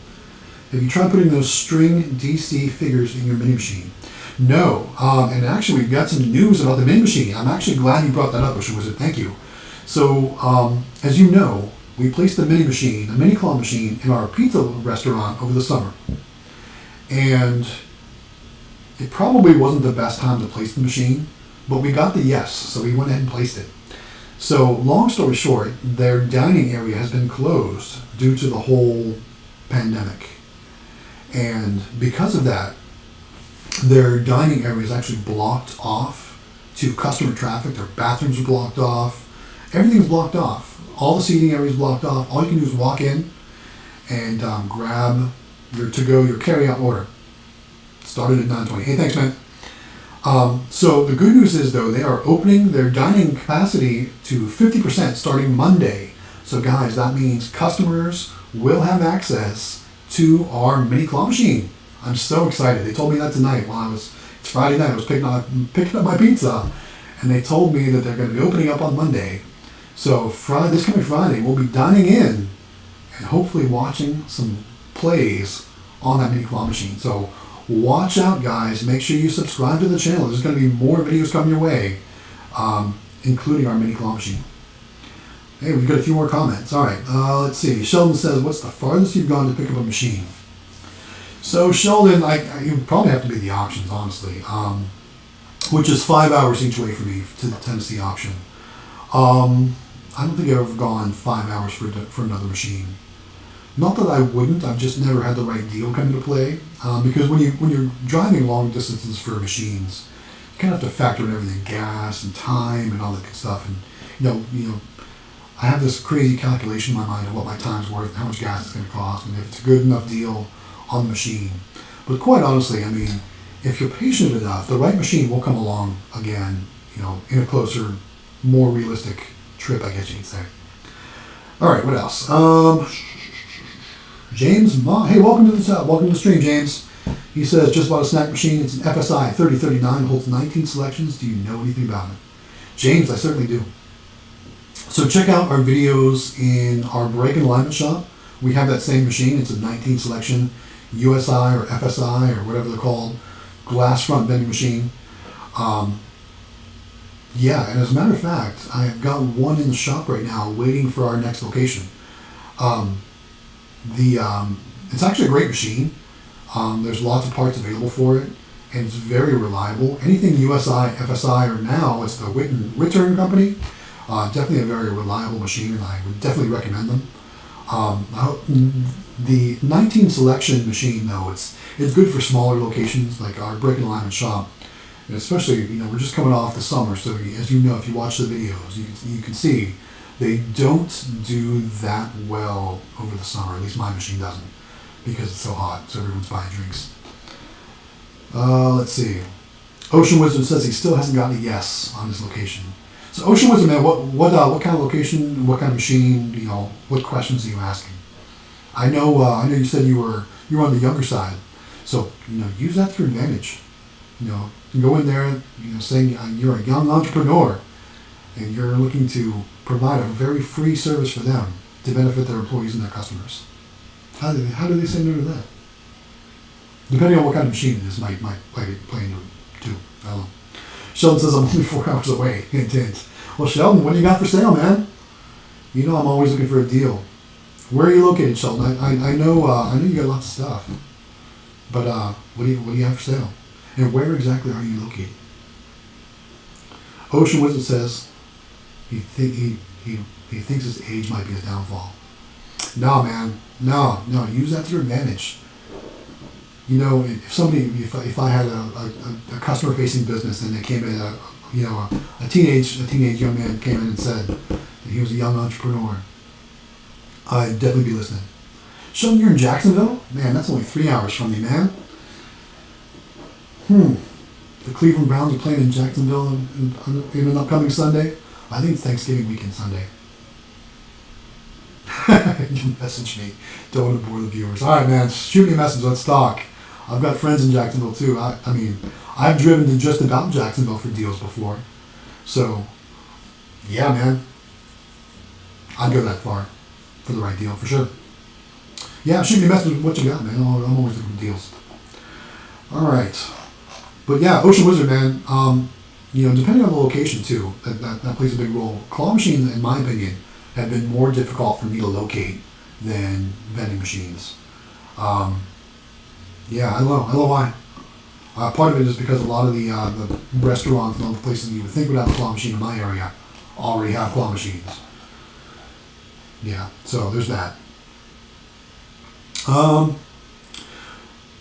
Speaker 1: Have you tried putting those string DC figures in your mini machine? No. And actually, we've got some news about the mini machine. I'm actually glad you brought that up, Ocean Wizard. Thank you. So, as you know, we placed the mini machine, a mini claw machine, in our pizza restaurant over the summer. And it probably wasn't the best time to place the machine, but we got the yes, so we went ahead and placed it. So, long story short, their dining area has been closed due to the whole pandemic. And because of that, their dining area is actually blocked off to customer traffic. Their bathrooms are blocked off. Everything's blocked off. All the seating areas blocked off. All you can do is walk in and grab your to-go, your carry-out order. Started at 9:20. Hey, thanks, man. So the good news is, though, they are opening their dining capacity to 50% starting Monday. So, guys, that means customers will have access to our mini claw machine. I'm so excited. They told me that tonight while it's Friday night. I was picking up my pizza, and they told me that they're going to be opening up on Monday. So this coming Friday, we'll be dining in and hopefully watching some plays on that mini claw machine. So watch out, guys. Make sure you subscribe to the channel. There's going to be more videos coming your way, including our mini claw machine. Hey, we've got a few more comments. All right, let's see. Sheldon says, what's the farthest you've gone to pick up a machine? So Sheldon, you probably have to be the auctions, honestly, which is 5 hours each way for me to the Tennessee auction. I don't think I've ever gone 5 hours for another machine. Not that I wouldn't, I've just never had the right deal come into play. Because when you're driving long distances for machines, you kind of have to factor in everything, gas and time and all that good stuff. And you know, I have this crazy calculation in my mind of what my time's worth, how much gas it's going to cost, and if it's a good enough deal on the machine. But quite honestly, I mean, if you're patient enough, the right machine will come along again, in a closer, more realistic trip, I guess you could say. All right, what else? James, hey, welcome to the stream, James. He says, just bought a snack machine. It's an FSI 3039, holds 19 selections. Do you know anything about it? James, I certainly do. So check out our videos in our break and alignment shop. We have that same machine. It's a 19 selection USI or FSI or whatever they're called, glass front vending machine. Yeah, and as a matter of fact, I've got one in the shop right now waiting for our next location. It's actually a great machine. There's lots of parts available for it, and it's very reliable. Anything USI, FSI, or now it's the Wittern company. Definitely a very reliable machine, and I would definitely recommend them. The 19 selection machine, though, it's good for smaller locations like our brick and alignment shop, and especially we're just coming off the summer. So as you know, if you watch the videos, you can see they don't do that well over the summer. At least my machine doesn't, because it's so hot. So everyone's buying drinks. Let's see. Ocean Wizard says he still hasn't gotten a yes on his location. So Ocean Wizard, man, what kind of location, what kind of machine, what questions are you asking? I know you said you were on the younger side, so use that to your advantage. Go in there, saying you're a young entrepreneur, and you're looking to provide a very free service for them to benefit their employees and their customers. How do they say no to that? Depending on what kind of machine it is, might play into it too. I don't know. Sheldon says I'm only 4 hours away. Hint. Well, Sheldon, what do you got for sale, man? I'm always looking for a deal. Where are you located, Sheldon? I know you got lots of stuff, but what do you have for sale? And where exactly are you located? Ocean Wizard says he thinks his age might be a downfall. No, man, no. Use that to your advantage. If I had a customer facing business and they came in, a teenage young man came in and said that he was a young entrepreneur, I'd definitely be listening. Sheldon, you're in Jacksonville? Man, that's only 3 hours from me, man. The Cleveland Browns are playing in Jacksonville in an upcoming Sunday. I think it's Thanksgiving weekend Sunday. You message me. Don't want to bore the viewers. All right, man. Shoot me a message. Let's talk. I've got friends in Jacksonville too. I've driven to just about Jacksonville for deals before. So, yeah, man. I'd go that far for the right deal, for sure. Yeah, shoot me a message with what you got, man. I'm always looking for deals. All right. But yeah, Ocean Wizard, man, depending on the location too, that plays a big role. Claw machines, in my opinion, have been more difficult for me to locate than vending machines. Yeah, I don't know why. Part of it is because a lot of the restaurants and all the places you would think would have a claw machine in my area already have claw machines. Yeah, so there's that.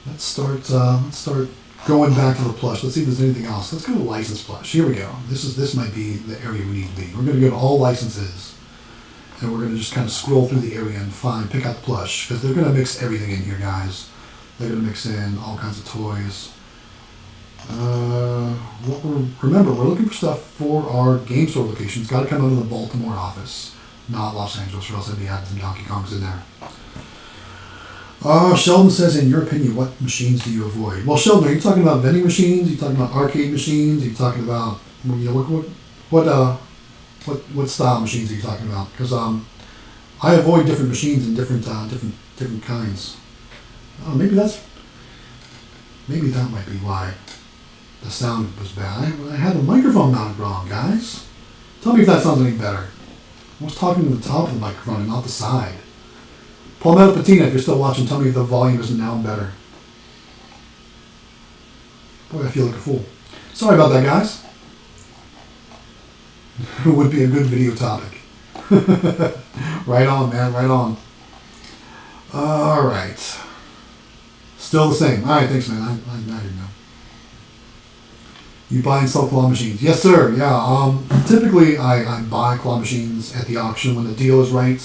Speaker 1: Let's start going back to the plush. Let's see if there's anything else. Let's go to license plush. Here we go. This might be the area we need to be. We're going to go to all licenses, and we're going to just kind of scroll through the area and pick out the plush, because they're going to mix everything in here, guys. They're going to mix in all kinds of toys. Remember, we're looking for stuff for our game store locations. Got to come out of the Baltimore office, not Los Angeles, or else I'd be having some Donkey Kongs in there. Sheldon says, in your opinion, what machines do you avoid? Well, Sheldon, are you talking about vending machines? Are you talking about arcade machines? Are you talking about what style machines are you talking about? Because I avoid different machines and different kinds. Maybe that might be why the sound was bad. I had the microphone mounted wrong, guys. Tell me if that sounds any better. I was talking to the top of the microphone and not the side. Palmetto Patina, if you're still watching, tell me if the volume isn't now better. Boy, I feel like a fool. Sorry about that, guys. It would be a good video topic. Right on, man, right on. All right. Still the same. All right, thanks, man. I didn't know. You buy and sell claw machines? Yes, sir. Yeah. Typically, I buy claw machines at the auction when the deal is right,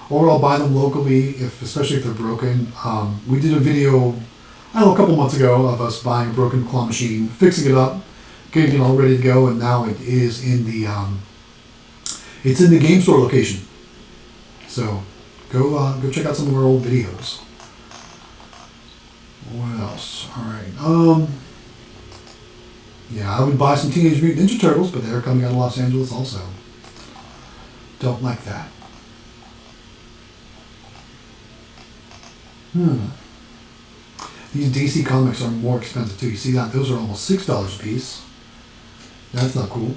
Speaker 1: or I'll buy them locally, especially if they're broken. We did a video, a couple months ago, of us buying a broken claw machine, fixing it up, getting it all ready to go, and now it is in the game store location. So go check out some of our old videos. What else? All right. Yeah, I would buy some Teenage Mutant Ninja Turtles, but they're coming out of Los Angeles also. Don't like that. These DC comics are more expensive too. You see that? Those are almost $6 a piece. That's not cool.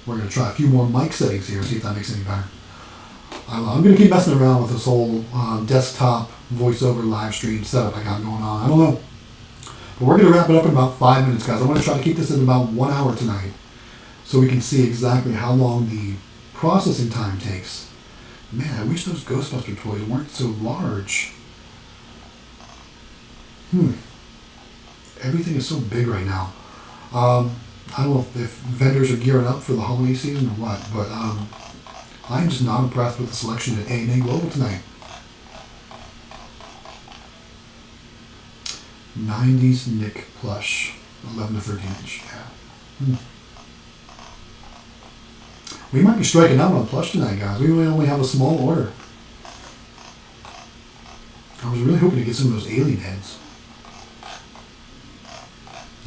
Speaker 1: We're going to try a few more mic settings here, see if that makes any better. I'm going to keep messing around with this whole desktop voiceover live stream setup I got going on. I don't know. But we're going to wrap it up in about 5 minutes, guys. I want to try to keep this in about 1 hour tonight so we can see exactly how long the processing time takes. Man, I wish those Ghostbuster toys weren't so large. Everything is so big right now. I don't know if vendors are gearing up for the holiday season or what, but I'm just not impressed with the selection at A&A Global tonight. 90s Nick plush, 11 to 13 inch. Yeah. We might be striking out on plush tonight, guys. We only have a small order. I was really hoping to get some of those alien heads.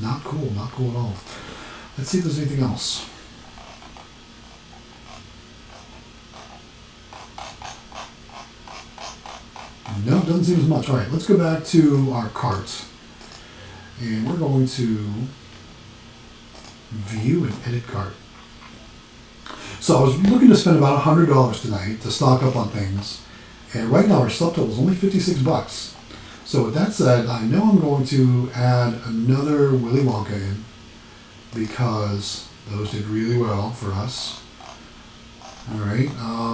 Speaker 1: Not cool at all. Let's see if there's anything else. No, doesn't seem as much. All right, let's go back to our cart. And we're going to view and edit cart. So I was looking to spend about $100 tonight to stock up on things. And right now our subtotal is only $56. So with that said, I know I'm going to add another Willy Wonka in because those did really well for us. All right,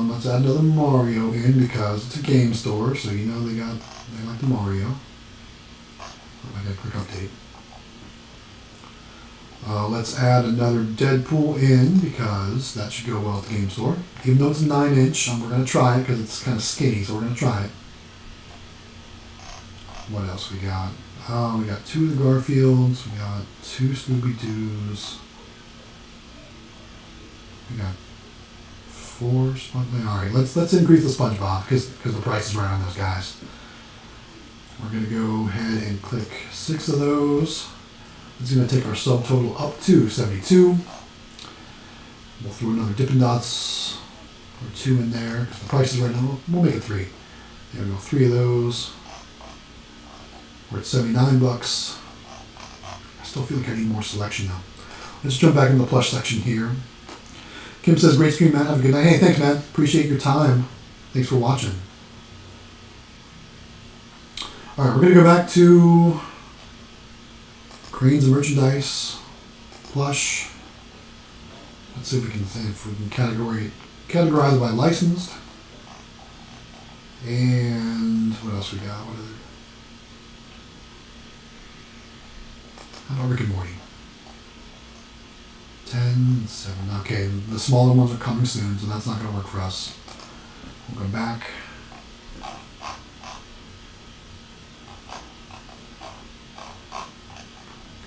Speaker 1: let's add another Mario in because it's a game store, so you know they like the Mario. I got a quick update. Let's add another Deadpool in because that should go well at the game store. Even though it's a 9-inch, we're going to try it because it's kind of skinny, so we're going to try it. What else we got? We got 2 of the Garfields. We got 2 Scooby-Doos. We got 4 SpongeBob. All right, let's increase the SpongeBob because the price is right on those guys. We're going to go ahead and click 6 of those. It's going to take our subtotal up to 72. We'll throw another Dippin' Dots or 2 in there because the price is right now. We'll make it 3. There we go, 3 of those. We're at $79. I still feel like I need more selection though. Let's jump back into the plush section here. Kim says, great stream, man. Have a good night. Hey, thanks, man. Appreciate your time. Thanks for watching. All right, we're going to go back to Cranes and Merchandise, plush. Let's see if we can categorize by licensed. And what else we got? What other? How about Rick and Morty? 10, 7. Okay, the smaller ones are coming soon, so that's not going to work for us. We'll go back.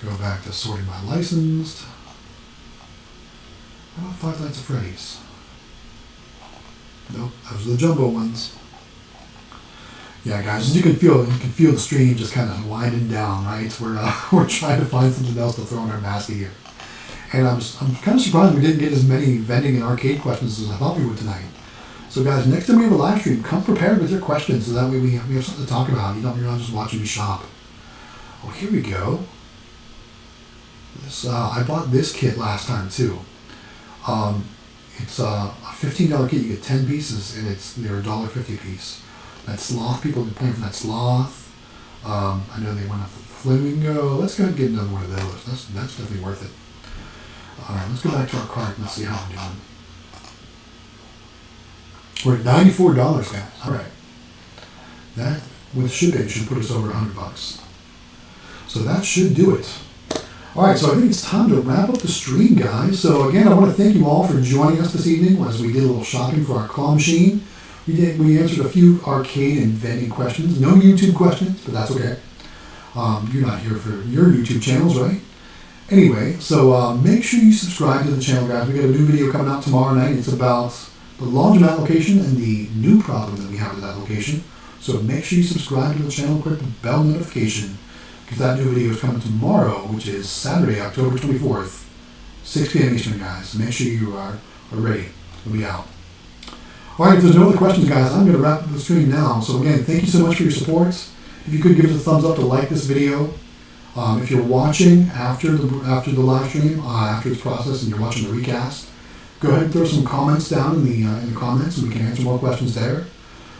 Speaker 1: Go back to sorting by licensed. How about Five Nights at Freddy's? Nope, those are the jumbo ones. Yeah, guys, you can feel the stream just kind of winding down, right? We're trying to find something else to throw in our basket here, and I'm kind of surprised we didn't get as many vending and arcade questions as I thought we would tonight. So, guys, next time we have a live stream, come prepared with your questions, so that way we have something to talk about. You're not just watching me shop. Oh, here we go. This I bought this kit last time too. It's a $15 kit. You get 10 pieces, and they're $1.50 a piece. That sloth, people have been playing for that sloth. I know they went after the flamingo. Let's go ahead and get another one of those. That's definitely worth it. All right, let's go back to our cart and let's see how we're doing. We're at $94, guys. All right, that with shipping should put us over $100. So that should do it. All right, so I think it's time to wrap up the stream, guys. So again, I want to thank you all for joining us this evening as we did a little shopping for our claw machine. We answered a few arcade and vending questions. No YouTube questions, but that's okay. You're not here for your YouTube channels, right? Anyway, so make sure you subscribe to the channel, guys. We got a new video coming out tomorrow night. It's about the laundromat location and the new problem that we have at that location. So make sure you subscribe to the channel, click the bell notification, because that new video is coming tomorrow, which is Saturday, October 24th, 6 p.m. Eastern, guys. So make sure you are ready. We'll be out. All right, if there's no other questions, guys, I'm going to wrap up the stream now. So again, thank you so much for your support. If you could give us a thumbs up to like this video. If you're watching after the live stream, after it's processed and you're watching the recast, go ahead and throw some comments down in the comments and we can answer more questions there.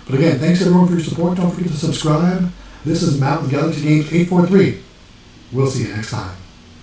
Speaker 1: But again, thanks everyone for your support. Don't forget to subscribe. This is Matt with Galaxy Games 843. We'll see you next time.